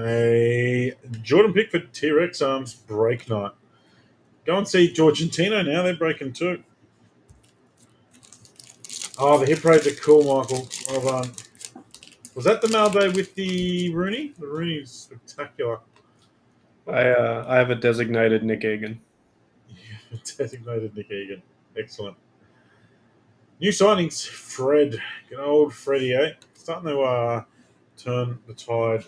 A Jordan Pickford T-Rex Arms Break Night. Go and see Georgentino now. They're breaking too. Oh, the hit parades are cool, Michael. Well done. Was that the Malday with the Rooney? The Rooney's spectacular. I have a designated Nick Egan. Yeah, designated Nick Egan. Excellent. New signings, Fred. Good old Freddie, eh? Starting to turn the tide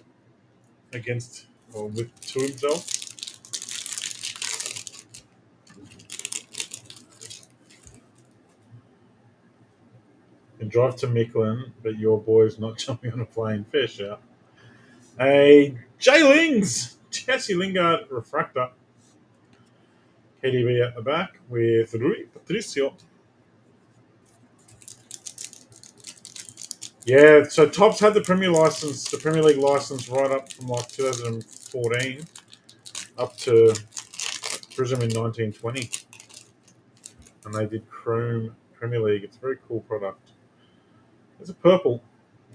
against or to himself. And drive to Micklin, but your boy's not jumping on a plane. Fair shout. A Jay Lings, Jesse Lingard refractor. KDB at the back with Rui Patricio. Yeah, so Tops had the Premier license, the Premier League license, right up from like 2014 up to Prism in 1920, and they did Chrome Premier League. It's a very cool product. There's a purple.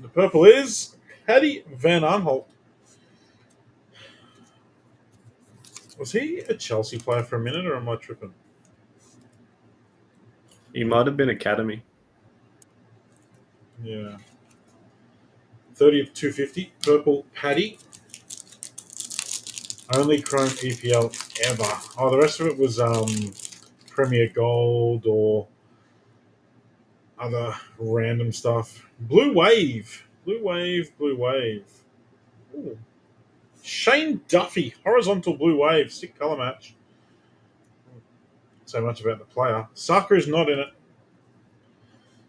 The purple is Paddy Van Aanholt. Was he a Chelsea player for a minute, or am I tripping? He might have been academy. Yeah. 30 of 250. Purple Paddy. Only Chrome EPL ever. Oh, the rest of it was Premier Gold or other random stuff. Blue Wave. Blue Wave. Blue Wave. Ooh. Shane Duffy. Horizontal Blue Wave. Sick colour match. So much about the player. Saka is not in it.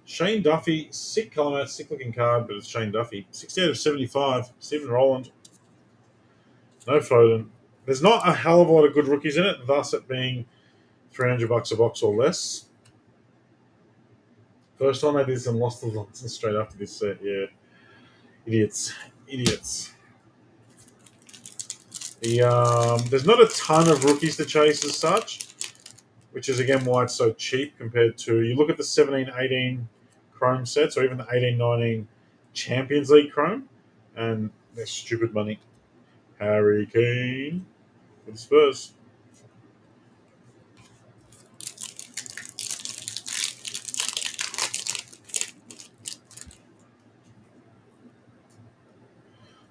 Shane Duffy. Sick colour match. Sick looking card, but it's Shane Duffy. 60 out of 75. Stephen Rowland. No Foden. There's not a hell of a lot of good rookies in it, thus it being $300 a box or less. First time I did this and lost the license straight after this set. Yeah, idiots. There's not a ton of rookies to chase as such, which is again why it's so cheap compared to you look at the 17-18 Chrome sets or even the 18-19 Champions League Chrome, and they're stupid money. Harry Kane for the Spurs.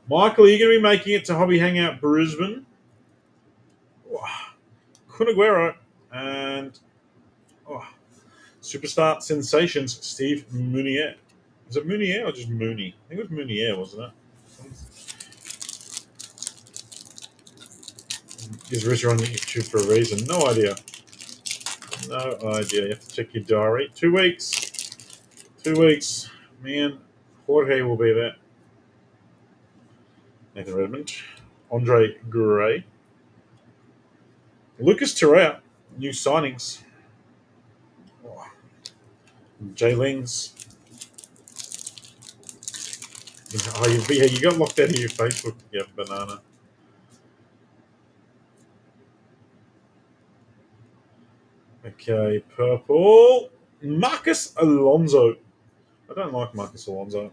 Michael, are you going to be making it to Hobby Hangout Brisbane? Kun Aguero and superstar sensations Steve Mounier. Was it Mounier or just Mooney? I think it was Mounier, wasn't it? Is Rizzer on YouTube for a reason? No idea. No idea. You have to check your diary. 2 weeks. 2 weeks. Man, Jorge will be there. Nathan Redmond. Andre Gray. Lucas Torreira. New signings. Jay Lings. Oh, you got locked out of your Facebook, yeah, banana. Okay, purple. Marcus Alonso. I don't like Marcus Alonso.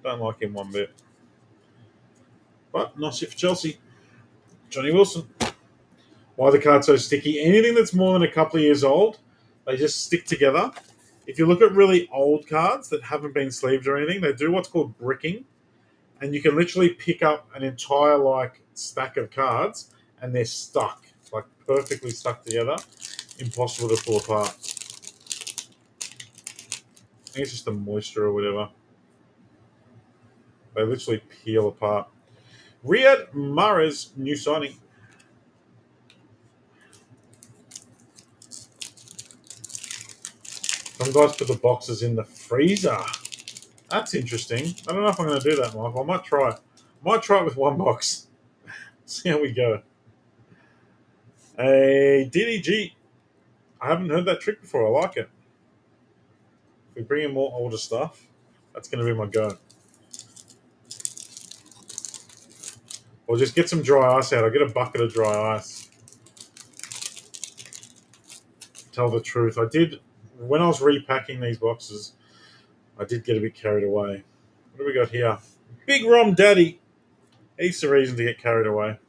Don't like him one bit. But nice for Chelsea. Johnny Wilson. Why the card's so sticky? Anything that's more than a couple of years old, they just stick together. If you look at really old cards that haven't been sleeved or anything, they do what's called bricking. And you can literally pick up an entire stack of cards and they're stuck. Like perfectly stuck together. Impossible to pull apart. I think it's just the moisture or whatever. They literally peel apart. Riyad Mahrez, new signing. Some guys put the boxes in the freezer. That's interesting. I don't know if I'm going to do that, Michael. I might try it. Might try it with one box. See how we go. A DDG. I haven't heard that trick before. I like it. If we bring in more older stuff, that's going to be my go. Or just get some dry ice out. I'll get a bucket of dry ice. Tell the truth. I did, when I was repacking these boxes, I did get a bit carried away. What do we got here? Big Rom Daddy. He's the reason to get carried away.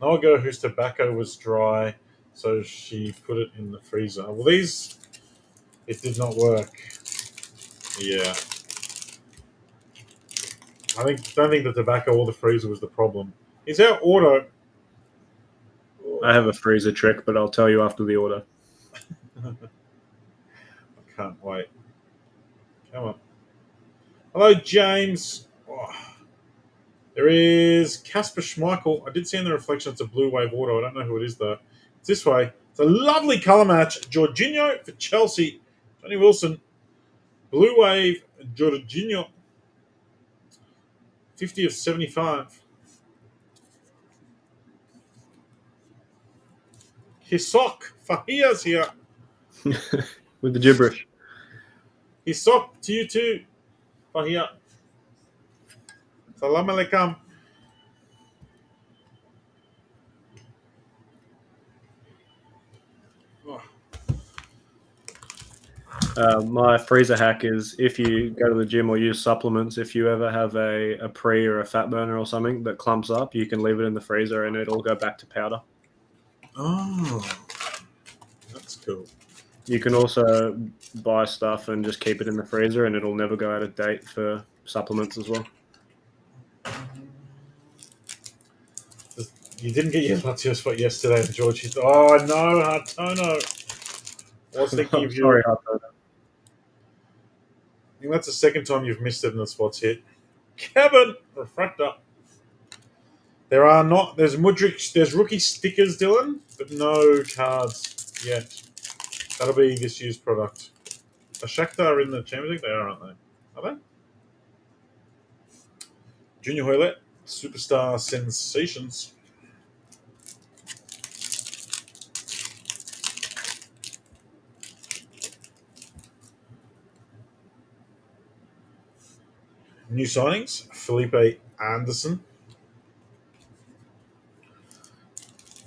Noah girl whose tobacco was dry, so she put it in the freezer. Well, these, it did not work. Yeah. don't think the tobacco or the freezer was the problem. Is our auto? I have a freezer trick, but I'll tell you after the order. I can't wait. Come on. Hello, James. Oh, there is Casper Schmeichel. I did see in the reflection it's a Blue Wave auto. I don't know who it is though. It's this way. It's a lovely colour match. Jorginho for Chelsea. Johnny Wilson. Blue Wave. Jorginho. 50 of 75. Hisok. Fahia's here. With the gibberish. Hisok to you too. Fahia. Salam alaikum. My freezer hack is if you go to the gym or use supplements, if you ever have a pre or a fat burner or something that clumps up, you can leave it in the freezer and it'll go back to powder. Oh, that's cool. You can also buy stuff and just keep it in the freezer and it'll never go out of date for supplements as well. You didn't get your Lazio spot yesterday, George. Oh no, Hartono. I was thinking of you. Sorry, Hartono. I think that's the second time you've missed it in the spots hit. Kevin Refractor. There's Mudryk, there's rookie stickers, Dylan, but no cards yet. That'll be this year's product. Are Shakhtar in the Champions League? They are, aren't they? Are they? Junior Hoylett, Superstar Sensations. New signings, Felipe Anderson.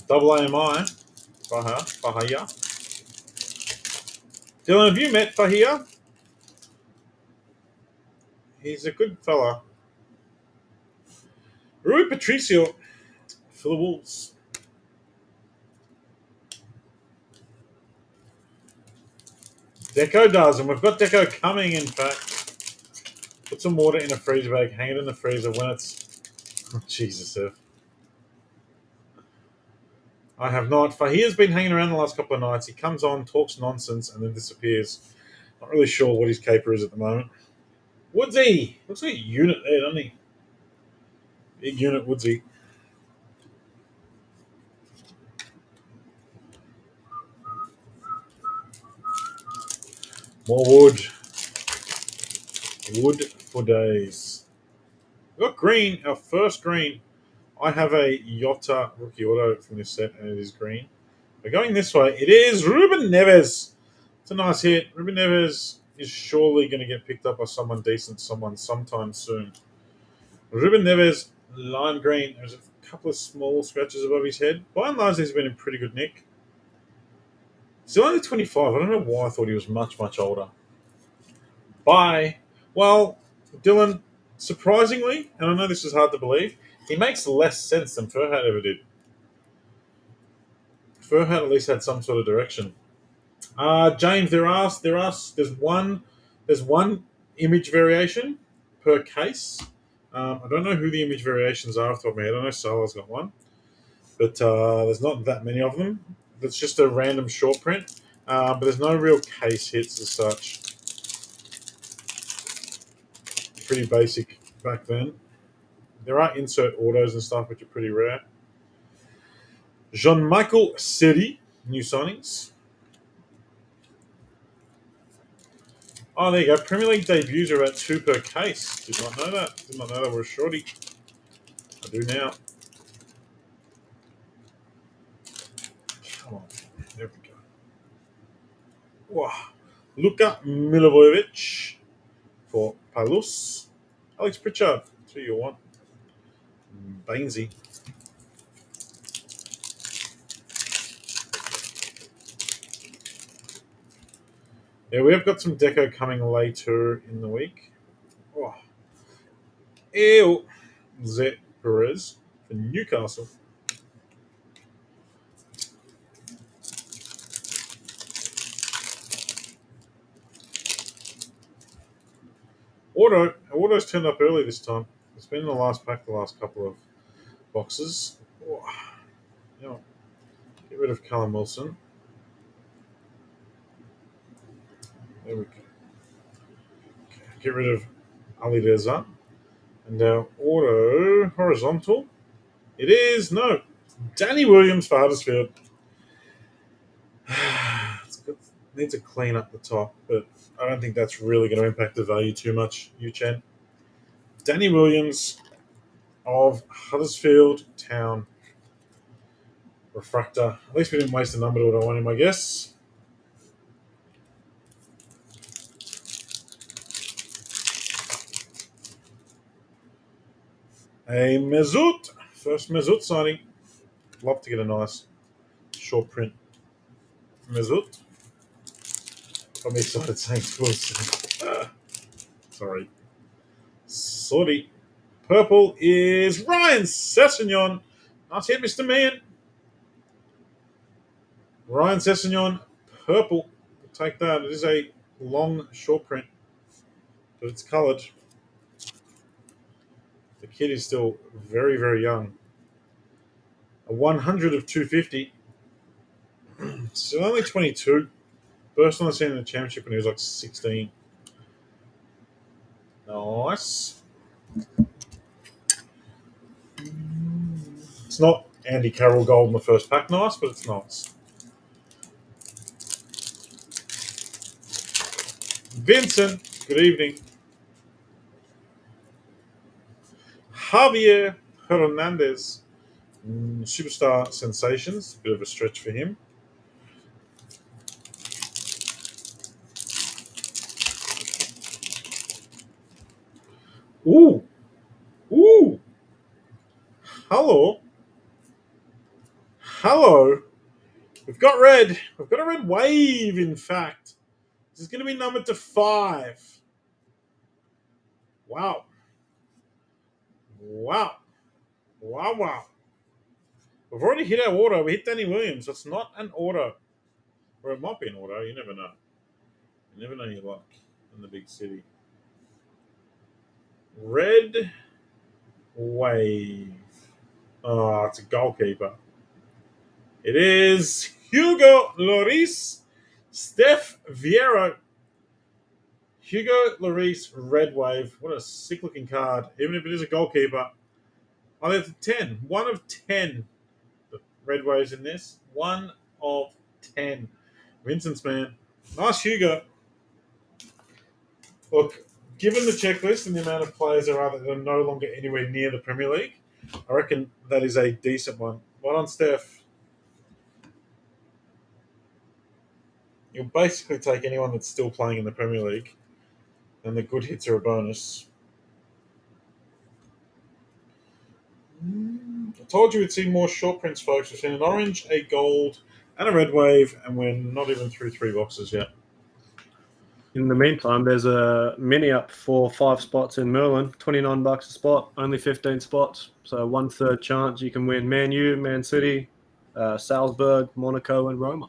Double AMI, Fahia. Dylan, have you met Fahia? He's a good fella. Rui Patricio for the Wolves. Deco does, and we've got Deco coming, in fact. Put some water in a freezer bag, hang it in the freezer when it's... Oh, Jesus, Ev. I have not. Fahia's been hanging around the last couple of nights. He comes on, talks nonsense, and then disappears. Not really sure what his caper is at the moment. Woodsy! Looks like a unit there, doesn't he? Big unit, Woodsy. More wood. Wood for days. We've got green, our first green. I have a Yotta rookie auto from this set, and it is green. We're going this way. It is Ruben Neves. It's a nice hit. Ruben Neves is surely going to get picked up by someone decent, sometime soon. Ruben Neves, lime green. There's a couple of small scratches above his head. By and large, he's been in pretty good nick. Still only 25. I don't know why I thought he was much, much older. Bye. Well, Dylan, surprisingly, and I know this is hard to believe, he makes less sense than Furhat ever did. Furhat at least had some sort of direction. James, there's one image variation per case. I don't know who the image variations are off the top of my head. I know Salah's got one, but there's not that many of them. It's just a random short print, but there's no real case hits as such. Pretty basic back then. There are insert autos and stuff, which are pretty rare. Jean-Michel Seri, new signings. Oh, there you go. Premier League debuts are about 2 per case. Did not know that. Did not know that we're a shorty. I do now. Come on. There we go. Wow. Luka Milivojevic for Palus. Alex Pritchard. That's who you want. Bainesy. Yeah, we have got some deco coming later in the week. Oh. Ew. Zet Perez for Newcastle. Auto's turned up early this time. It's been in the last pack the last couple of boxes. Oh, yeah. Get rid of Callum Wilson. There we go. Get rid of Ali Deza. And our auto horizontal. It is no. Danny Williams for Huddersfield. It's good. Need to clean up the top, but I don't think that's really going to impact the value too much, Chen. Danny Williams of Huddersfield Town. Refractor. At least we didn't waste a number to what I want him, I guess. A Mesut. First Mesut signing. Love to get a nice short print Mesut. Got me excited saying Wilson. Sorry. Purple is Ryan Sessegnon. Nice hit, Mr. Man. Ryan Sessegnon, purple. We'll take that. It is a long short print, but it's coloured. The kid is still very, very young. A 100 of 250. Still only 22. First on the scene in the championship when he was like 16. Nice. It's not Andy Carroll gold in the first pack, nice, but it's nice. Vincent, good evening. Javier Hernandez, superstar sensations, bit of a stretch for him. Ooh. Hello. We've got red. We've got a red wave, in fact. This is going to be numbered to 5. Wow. We've already hit our auto. We hit Danny Williams. That's not an auto. Or it might be an auto. You never know. You never know your luck in the big city. Red wave. Oh, it's a goalkeeper. It is Hugo Lloris, Steph Vieira. Hugo Lloris, red wave. What a sick looking card. Even if it is a goalkeeper. Oh, there's a 10. 1 of 10. The red waves in this. 1 of 10. Vincent's man. Nice Hugo. Look, given the checklist and the amount of players there are that are no longer anywhere near the Premier League, I reckon that is a decent one. Well on Steph. You'll basically take anyone that's still playing in the Premier League, and the good hits are a bonus. I told you we'd see more short prints, folks. We've seen an orange, a gold, and a red wave, and we're not even through 3 boxes yet. In the meantime, there's a mini up for 5 spots in Merlin. $29 a spot, only 15 spots. So 1/3 chance you can win Man U, Man City, Salzburg, Monaco, and Roma.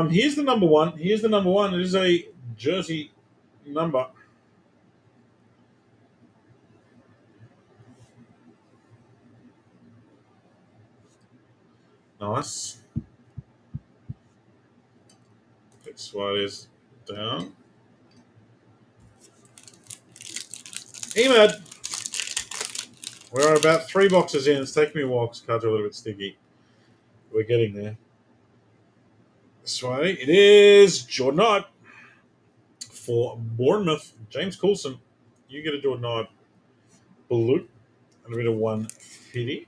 Here's the number 1. It is a jersey number. Nice. Big Suarez down. Emad. We're about 3 boxes in. It's taking me a while because cards are a little bit sticky. We're getting there. This way. It is Jordan Knight for Bournemouth. James Coulson. You get a Jordan Knight. Blue. And a bit of 150.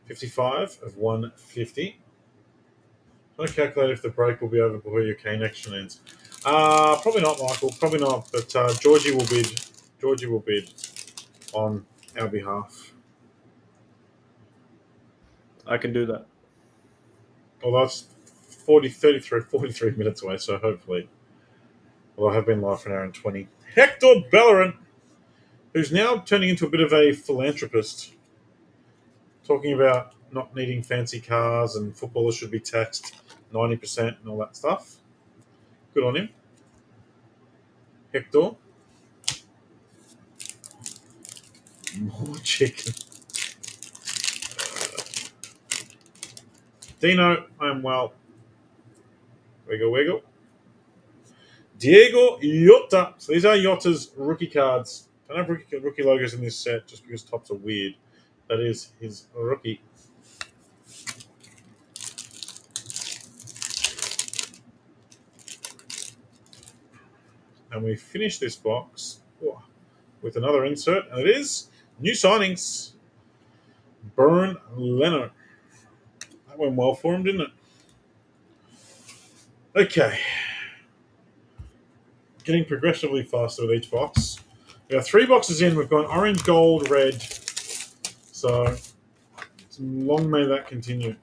$55 of 150. Trying to calculate if the break will be over before your cane action ends. Probably not, Michael. Probably not. But Georgie will bid. Georgie will bid on our behalf. I can do that. Well, that's 43 minutes away, so hopefully. Well, I have been live for an hour and 20. Hector Bellerin, who's now turning into a bit of a philanthropist, talking about not needing fancy cars and footballers should be taxed 90% and all that stuff. Good on him. Hector. More chicken. Dino, I am well. Wiggle, wiggle. Diego Jota. So these are Jota's rookie cards. I don't have rookie logos in this set just because tops are weird. That is his rookie. And we finish this box with another insert, and it is new signings. Bernd Leno. That went well for him, didn't it? Okay. Getting progressively faster with each box. We have 3 boxes in. We've gone orange, gold, red. So, long may that continue.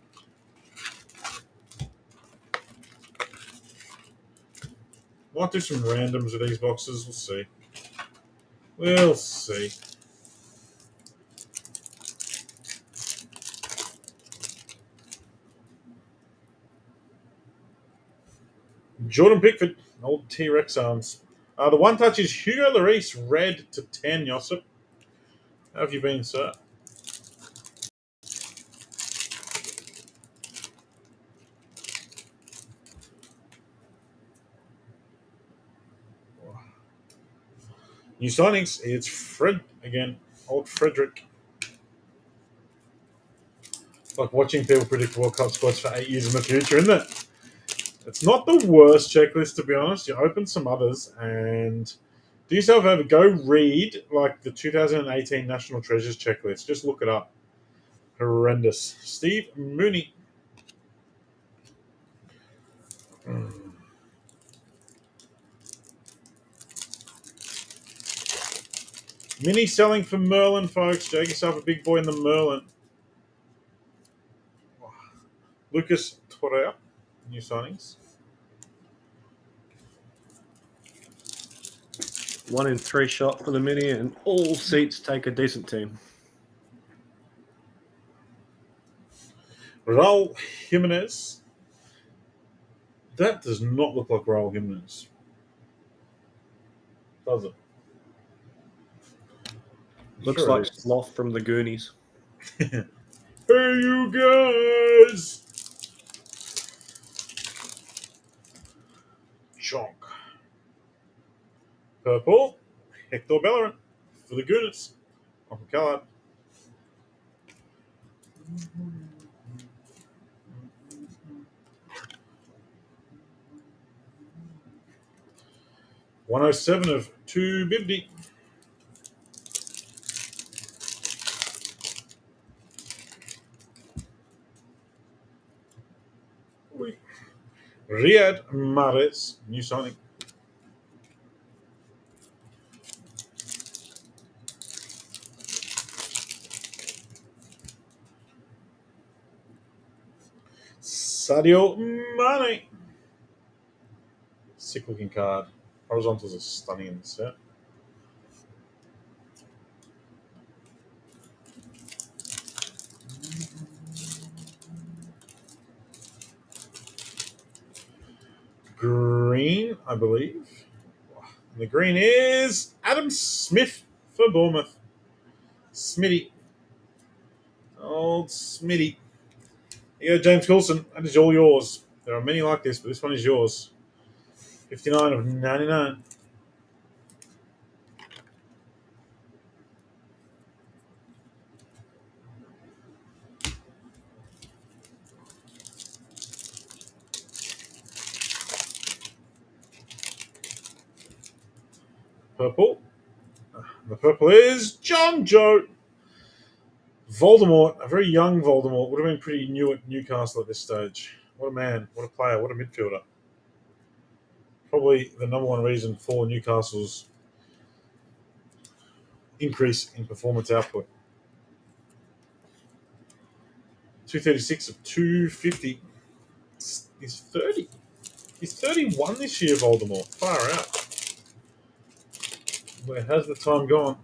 Might do some randoms with these boxes. We'll see. We'll see. Jordan Pickford, old T-Rex arms. The one touch is Hugo Lloris, red to 10, Josip. How have you been, sir? New signings, it's Fred again, old Frederick. It's like watching people predict World Cup squads for 8 years in the future, isn't it? It's not the worst checklist, to be honest. You open some others and do yourself a favor. Go read like the 2018 National Treasures checklist. Just look it up. Horrendous. Steve Mooney. Mini selling for Merlin, folks. Jag yourself a big boy in the Merlin. Lucas Torreira. New signings. 1 in 3 shot for the mini, and all seats take a decent team. Raul Jimenez. That does not look like Raul Jimenez. Does it? Looks Sure like it is. Sloth from the Goonies. Hey, you guys! Chonk. Purple. Hector Bellerin for the Goonies. Uncle Callard. $107 of $250. Riyad Mahrez, new signing. Sadio Mane. Sick looking card. Horizontals are stunning in this set. Green, I believe. And the green is Adam Smith for Bournemouth. Smitty. Old Smitty. Here you go, James Coulson. That is all yours. There are many like this, but this one is yours. 59 of 99. Purple. The purple is John Joe. Voldemort, a very young Voldemort, would have been pretty new at Newcastle at this stage. What a man, what a player, what a midfielder. Probably the number one reason for Newcastle's increase in performance output. 236 of 250. He's 30. He's 31 this year, Voldemort. Far out. Where has the time gone?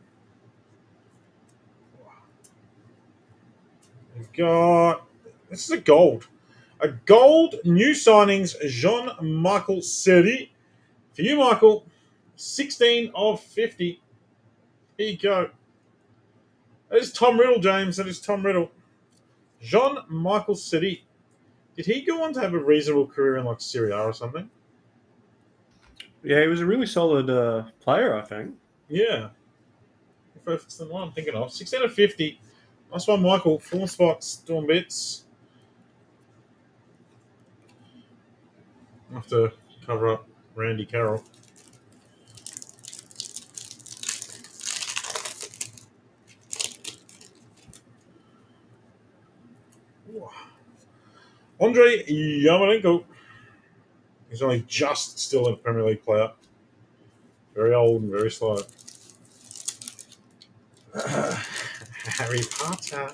We've got... This is a gold. A gold new signings, Jean-Michel Seri. For you, Michael, 16 of 50. Here you go. That is Tom Riddle, James. That is Tom Riddle. Jean-Michel Seri. Did he go on to have a reasonable career in like Serie A or something? Yeah, he was a really solid player, I think. Yeah. If it's the one I'm thinking of. 16 of 50. Nice one, Michael. 4 spots, doing bits. I have to cover up Randy Carroll. Andrei Yarmolenko. He's only just still a Premier League player. Very old and very slow. Harry Potter.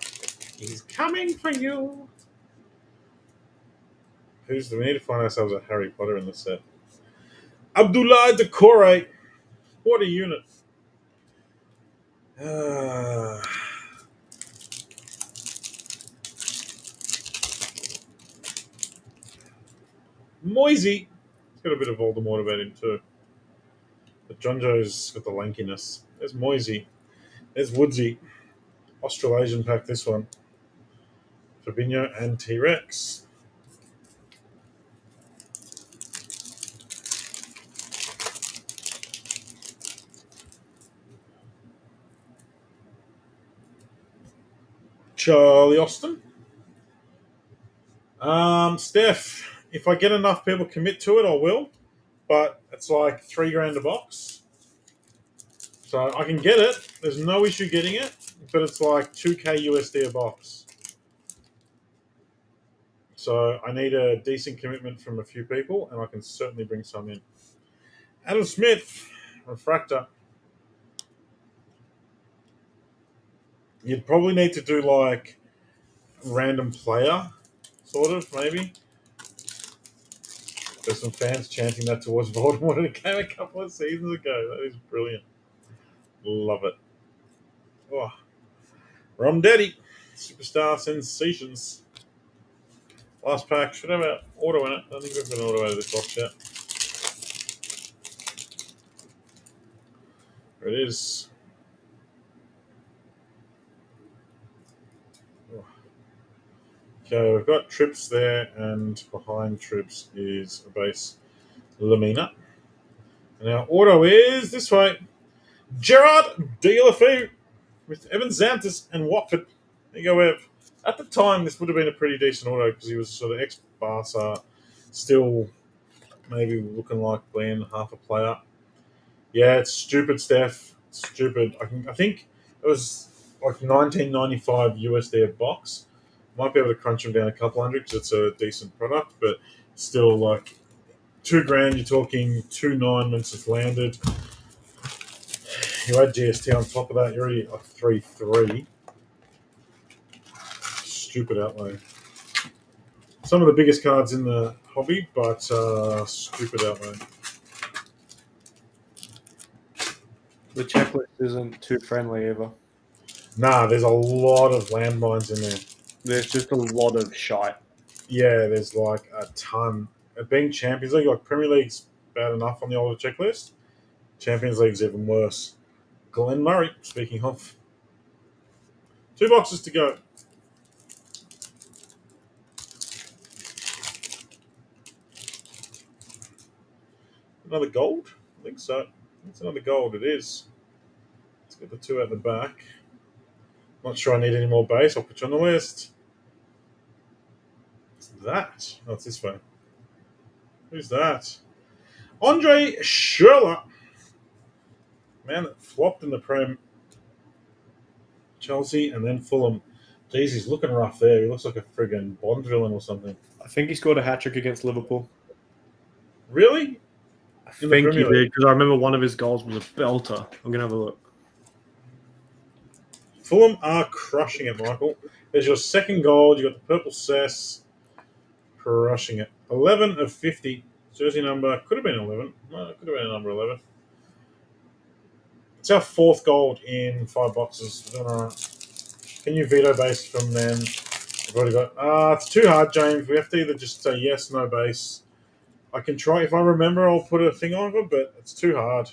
He's coming for you. We need to find ourselves a Harry Potter in the set. Abdullah Decore. What a unit. Moisey. He's got a bit of Voldemort about him too. But John Joe's got the lankiness. There's Moisey. There's Woodsy. Australasian pack, this one. Fabinho and T-Rex. Charlie Austin. Steph, if I get enough people commit to it, I will. But it's like $3,000 a box. So I can get it. There's no issue getting it. But it's like $2K USD a box. So I need a decent commitment from a few people, and I can certainly bring some in. Adam Smith, Refractor. You'd probably need to do like random player, sort of, maybe. There's some fans chanting that towards Voldemort in a game a couple of seasons ago. That is brilliant. Love it. Oh. Rom Daddy, Superstar Sensations. Last pack. Should have an auto in it. I don't think we've got an auto out of this box yet. There it is. Oh. Okay, we've got Trips there, and behind Trips is a base Lamina. And our auto is this way. Gerard Deulofeu with Evan Xanthus and Watford. There you go, Ev. At the time, this would have been a pretty decent auto because he was sort of ex-Barca, still maybe looking like being half a player. Yeah, it's stupid, Steph. It's stupid. I think it was like $19.95 USD a box. Might be able to crunch them down a couple hundred because it's a decent product, but still like $2,000. You're talking 2.9 once it's landed. You add GST on top of that, you're already like 3.3. Stupid outlay. Some of the biggest cards in the hobby, but stupid outlay. The checklist isn't too friendly either. Nah, there's a lot of landmines in there. There's just a lot of shite. Yeah, there's like a ton. Being Champions League, like Premier League's bad enough on the older checklist. Champions League's even worse. Glenn Murray, speaking of. 2 boxes to go. Another gold? I think so. It's another gold. It is. Let's get the 2 out the back. Not sure I need any more base. I'll put you on the list. What's that? Oh, it's this way. Who's that? Andre Schürrle. Man that flopped in the Prem. Chelsea and then Fulham. Jeez, he's looking rough there. He looks like a friggin' Bond villain or something. I think he scored a hat-trick against Liverpool. Really? I think he did, because I remember one of his goals was a belter. I'm going to have a look. Fulham are crushing it, Michael. There's your second goal. You got the purple cess. Crushing it. 11 of 50. Jersey number. Could have been 11. No, it could have been a number 11. It's our 4th gold in 5 boxes. Can you veto base from then I've already got. It's too hard, James. We have to either just say yes, no base. I can try. If I remember, I'll put a thing on it, but it's too hard.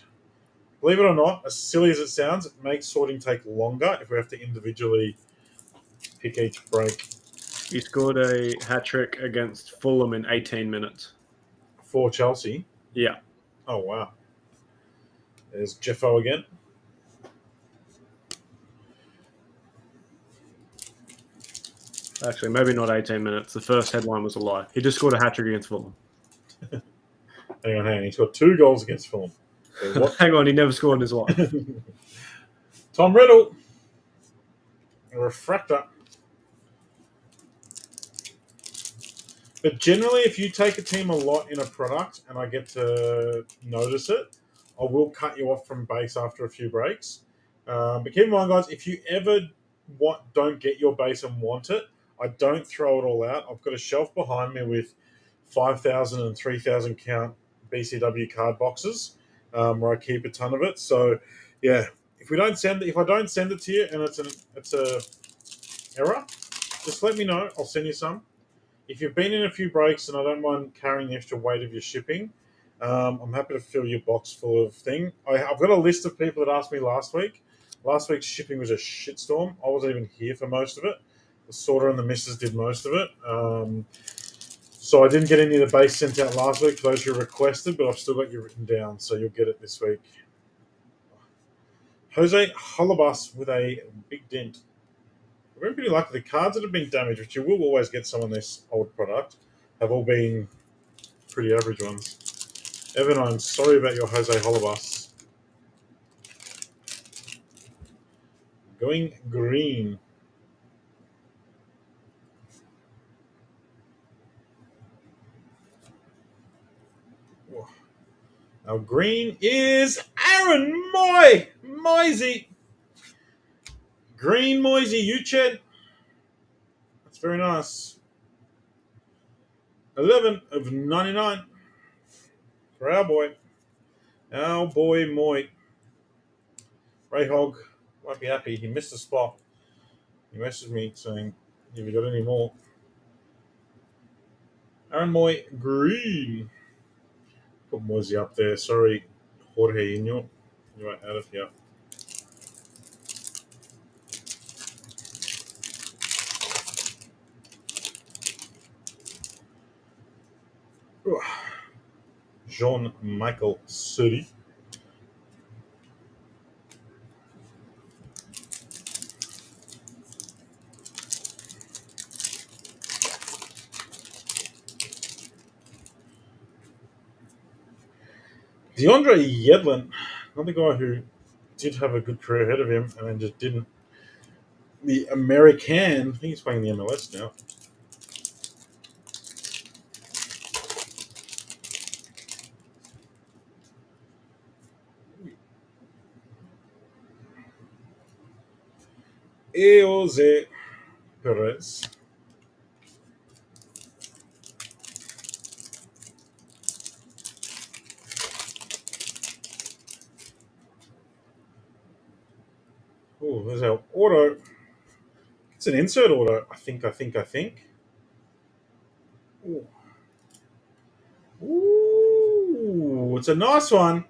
Believe it or not, as silly as it sounds, it makes sorting take longer if we have to individually pick each break. He scored a hat trick against Fulham in 18 minutes. For Chelsea. Yeah. Oh, wow. There's Jeffo again. Actually, maybe not 18 minutes. The first headline was a lie. He just scored a hat trick against Fulham. Hang on. He's got 2 goals against Fulham. So what? Hang on, he never scored in his life. Tom Riddle. A refractor. But generally, if you take a team a lot in a product and I get to notice it, I will cut you off from base after a few breaks. But keep in mind, guys, if you ever don't get your base and want it, I don't throw it all out. I've got a shelf behind me with 5,000 and 3,000 count BCW card boxes where I keep a ton of it. So, yeah, if I don't send it to you and it's a error, just let me know. I'll send you some. If you've been in a few breaks and I don't mind carrying the extra weight of your shipping, I'm happy to fill your box full of thing. I've got a list of people that asked me last week. Last week's shipping was a shitstorm. I wasn't even here for most of it. The sorter and the missus did most of it. So I didn't get any of the base sent out last week for those who requested, but I've still got you written down, so you'll get it this week. Jose Holobus with a big dent. I've been pretty lucky. The cards that have been damaged, which you will always get some on this old product, have all been pretty average ones. Evan, I'm sorry about your Jose Holobus. Going green. Our green is Aaron Moisey. Green Moisey, Uched. That's very nice. 11 of 99 for our boy. Our boy Moy. Ray Hogg won't be happy. He missed a spot. He messaged me saying, have you got any more? Aaron Moy, green. Put Moisey up there. Sorry, Jorge Inyo. You won't add it here. Jean-Michael Suri. DeAndre Yedlin, another guy who did have a good career ahead of him and then just didn't. The American, I think he's playing the MLS now. Jose Perez. Oh, there's our auto. It's an insert auto. I think. Ooh, it's a nice one.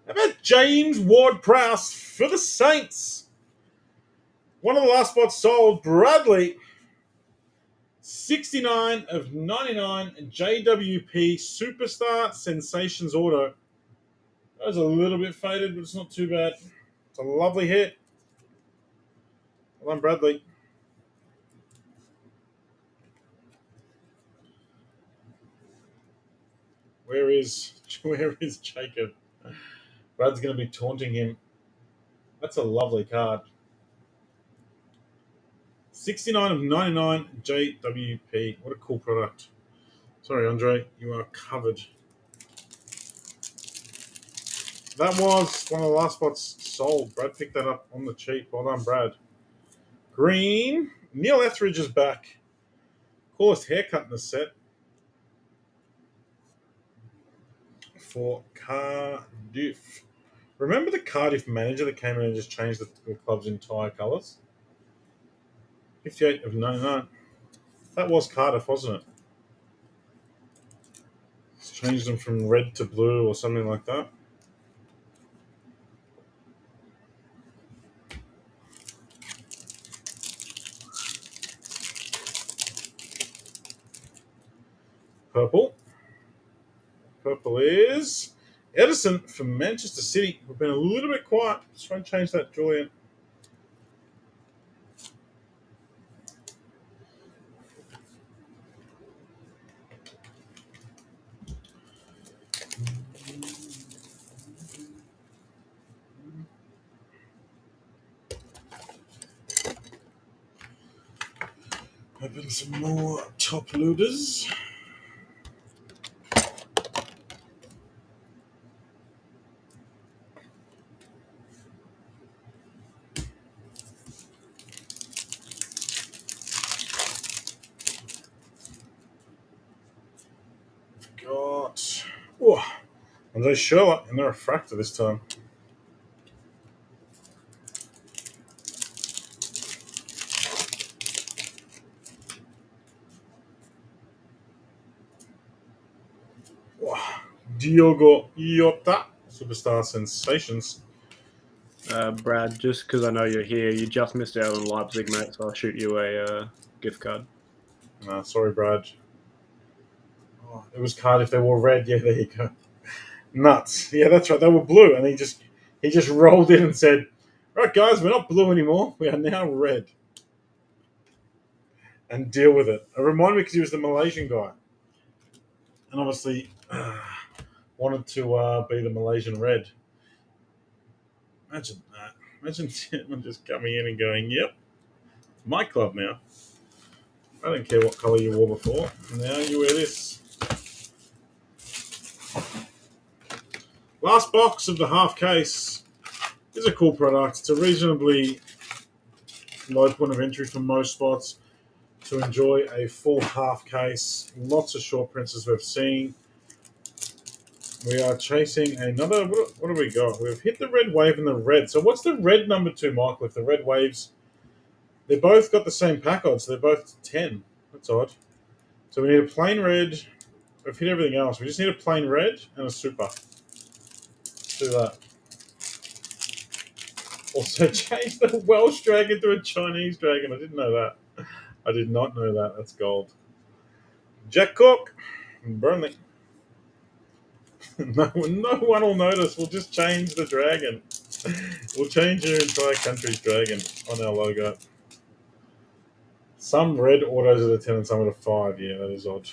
How about James Ward-Prowse for the Saints? One of the last spots sold. Bradley. 69 of 99 JWP Superstar Sensations Auto. That was a little bit faded, but it's not too bad. It's a lovely hit. Well done, Bradley. Where is Jacob? Brad's going to be taunting him. That's a lovely card. 69 of 99 JWP. What a cool product. Sorry, Andre, you are covered. That was one of the last spots sold. Brad picked that up on the cheap. Well done, Brad. Green. Neil Etheridge is back. Coolest haircut in the set. For Cardiff. Remember the Cardiff manager that came in and just changed the club's entire colours? 58 of 99. That was Cardiff, wasn't it? It's changed them from red to blue or something like that. Purple. Purple is Edison from Manchester City. We've been a little bit quiet. Let's try and change that, Julian. Open some more top loaders. Got Andre Sherlock and they're a refractor this time. Diogo Jota, Superstar Sensations. Brad, just because I know you're here, you just missed out on Leipzig, mate, so I'll shoot you a gift card. Sorry, Brad. Oh, it was Cardiff. They wore red. Yeah, there you go. Nuts. Yeah, that's right. They were blue, and he just rolled in and said, "Right, guys, we're not blue anymore. We are now red." And deal with it. It reminded me because he was the Malaysian guy, and obviously wanted to be the Malaysian red. Imagine that. Imagine someone just coming in and going, "Yep, it's my club now. I don't care what colour you wore before. Now you wear this." Last box of the half case is a cool product. It's a reasonably low point of entry for most spots to enjoy a full half case. Lots of short prints as we've seen. We are chasing another. What have we got? We've hit the red wave and the red. So what's the red number 2, Michael? If the red waves, they both got the same pack odds. They're both 10. That's odd. So we need a plain red. We've hit everything else. We just need a plain red and a super. Let's do that. Also change the Welsh dragon to a Chinese dragon. I didn't know that. I did not know that. That's gold. Jack Cook, Burnley. No one will notice. We'll just change the dragon. We'll change your entire country's dragon on our logo. Some red autos at a 10 and some at a 5. Yeah, that is odd.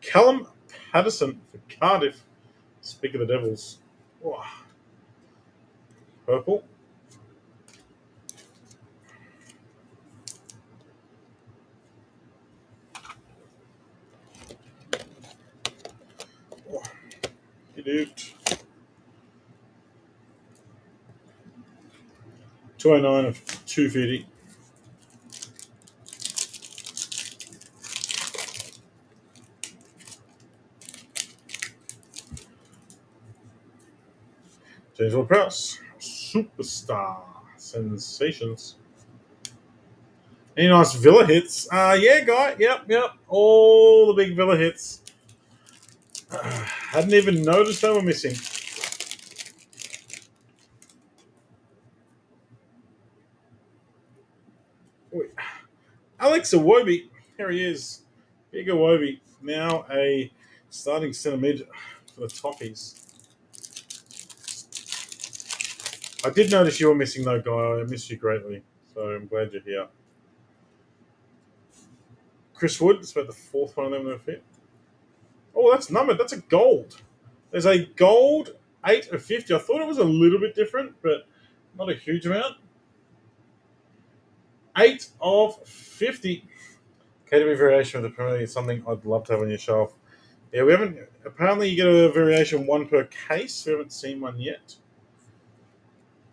Callum Patterson for Cardiff. Speak of the Devils. Oh. Purple. Oh. Get out. 209 of 250. James Ward-Prowse, Superstar Sensations. Any nice Villa hits? Yeah, guy. Yep. All the big Villa hits. Hadn't even noticed they were missing. Alex Iwobi. Here he is. Big Iwobi. Now a starting centre mid for the Toffees. I did notice you were missing though, guy. I missed you greatly. So I'm glad you're here. Chris Wood. It's about the 4th one of them that fit. Oh, that's numbered. That's a gold. There's a gold 8 of 50. I thought it was a little bit different, but not a huge amount. 8 of 50. KW variation of the Premier League is something I'd love to have on your shelf. Yeah, we haven't. Apparently, you get a variation 1 per case. We haven't seen one yet.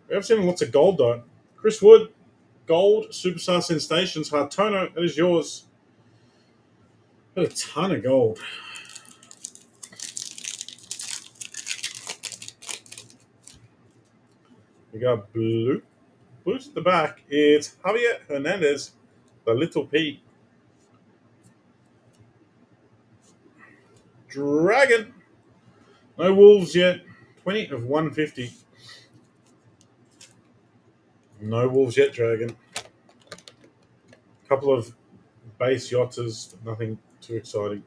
We have seen lots of gold though. Chris Wood, gold Superstar Sensations. Hartono, that is yours. Got a ton of gold. We got blue. Blues at the back. It's Javier Hernandez, the little P. Dragon. No Wolves yet. 20 of 150. No Wolves yet, Dragon. Couple of base Yotters, but nothing too exciting.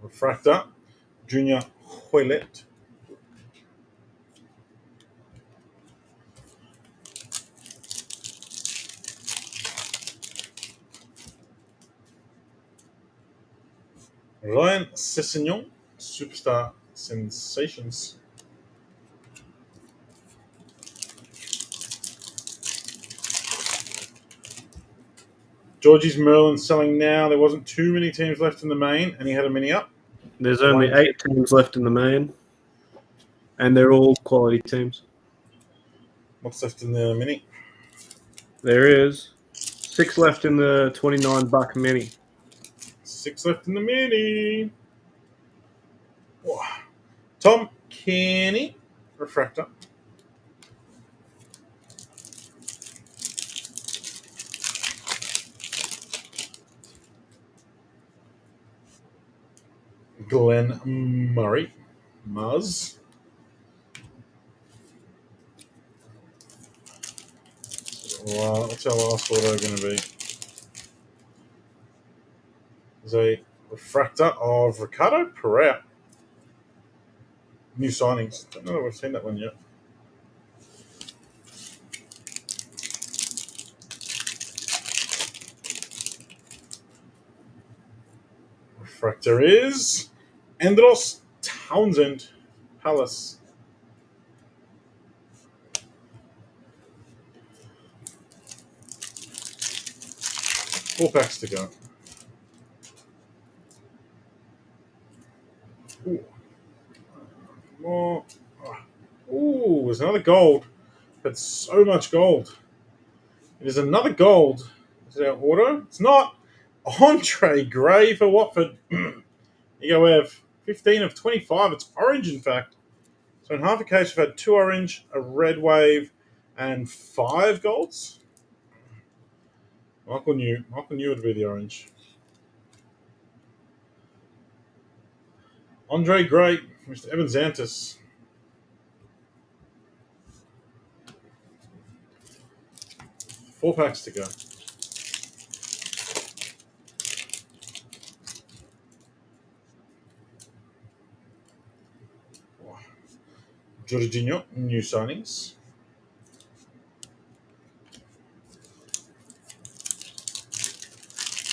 Refractor. Junior Hoylett. Ryan Sessegnon, Superstar Sensations. Georgie's Merlin selling now. There wasn't too many teams left in the main, and he had a mini up. There's only 8 teams left in the main, and they're all quality teams. What's left in the mini? There is 6 left in the 29 buck mini. 6 left in the mini. Whoa. Tom Kenny, Refractor. Glenn Murray, Muzz. What's our last auto going to be? There's a Refractor of Ricardo Pereira. New signings. Don't know if we've seen that one yet. Refractor is Andros Townsend, Palace. Four packs to go. Ooh. More. Ooh, there's another gold. That's so much gold. It is another gold. Is it our auto? It's not. Andre Gray for Watford. You go, we have 15 of 25. It's orange, in fact. So in half a case, we've had 2 orange, a red wave, and 5 golds. Michael knew it would be the orange. Andre Gray, Mr. Evan Xantis. Four packs to go. Jorginho, new signings.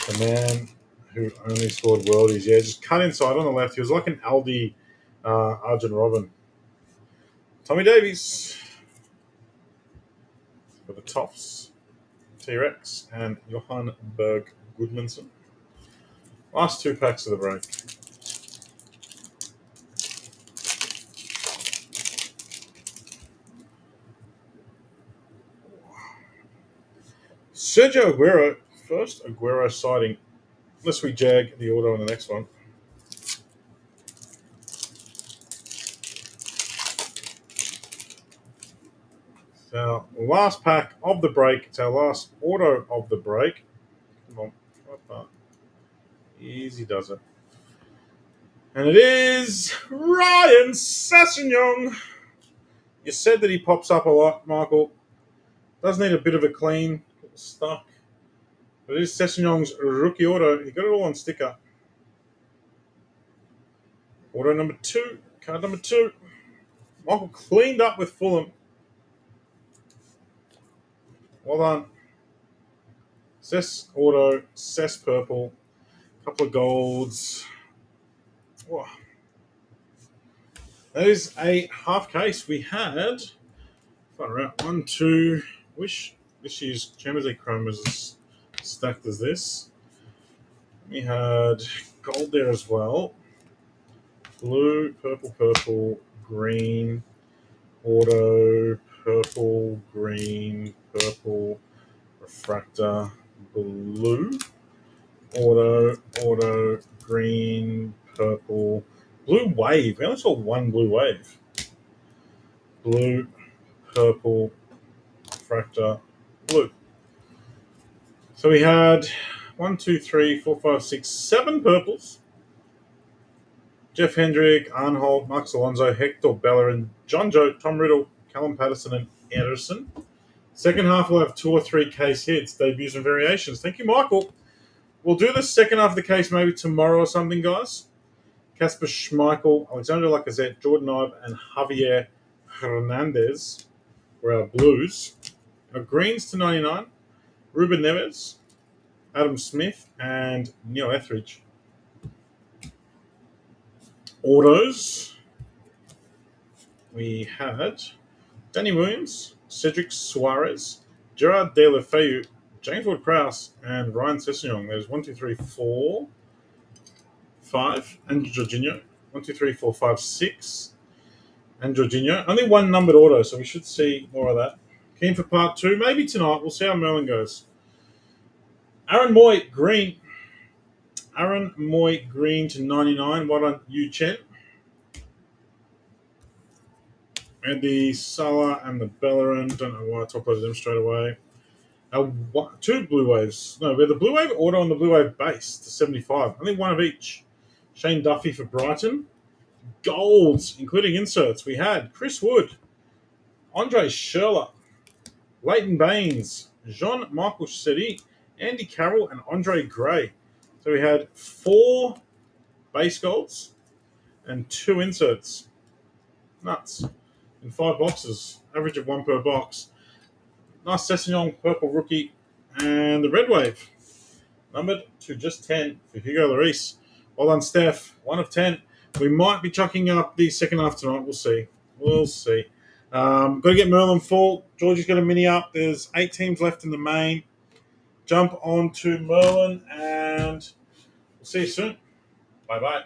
The man who only scored worldies. Yeah, just cut inside on the left. He was like an Aldi Arjen Robben. Tommy Davies for the Toffs. T-Rex and Johan Berg Goodmanson. Last 2 packs of the break. Sergio Aguero, first Aguero sighting. Unless we jag the auto on the next one. Our last pack of the break. It's our last auto of the break. Come on. Easy does it. And it is Ryan Sessegnon. You said that he pops up a lot, Michael. Does need a bit of a clean. Stuck. But it is Sessegnon's rookie auto. He got it all on sticker. Auto number 2. Card number 2. Michael cleaned up with Fulham. Well done. Cess auto, Cess purple, couple of golds. Whoa. That is a half case. We had far out 1, 2. Wish this year's Champions League Chrome was as stacked as this. We had gold there as well. Blue, purple, green, auto, purple, green, purple, refractor, blue, auto, green, purple, blue wave. We only saw 1 blue wave. blue, purple, refractor, blue. So we had 1, 2, 3, 4, 5, 6, 7 purples. Jeff Hendrick, Arnholt, Marcus Alonso, Hector Bellerin, John Joe, Tom Riddle, Callum Patterson, and Ederson. Second half, we'll have 2 or 3 case hits, debuts, and variations. Thank you, Michael. We'll do the second half of the case maybe tomorrow or something, guys. Casper Schmeichel, Alexander Lacazette, Jordan Ibe, and Javier Hernandez were our blues. Our greens to 99, Ruben Neves, Adam Smith, and Neil Etheridge. Autos, we had Danny Williams, Cedric Suarez, Gerard De La Feu, James Ward-Prowse, and Ryan Sessegnon. There's 1, 2, 3, 4, 5, and Jorginho. 1, 2, 3, 4, 5, 6, and Jorginho. Only one numbered auto, so we should see more of that. Keen for part 2, maybe tonight. We'll see how Merlin goes. Aaron Moy, green. Aaron Moy, green to 99. What on you, Chen? And the Salah and the Bellerin. Don't know why I top-loaded them straight away. 2 blue waves. No, we have the blue wave auto and the blue wave base to 75. Only one of each. Shane Duffy for Brighton. Golds, including inserts. We had Chris Wood, Andre Schürrle, Leighton Baines, Jean-Michel Seri, Andy Carroll, and Andre Gray. So we had 4 base golds and 2 inserts. Nuts. In 5 boxes. Average of 1 per box. Nice Sessegnon, purple rookie, and the red wave. Numbered to just 10 for Hugo Lloris. Well done, Steph. 1 of 10. We might be chucking up the second half tonight. We'll see. Got to get Merlin full. Georgie's got a mini up. There's 8 teams left in the main. Jump on to Merlin, and we'll see you soon. Bye-bye.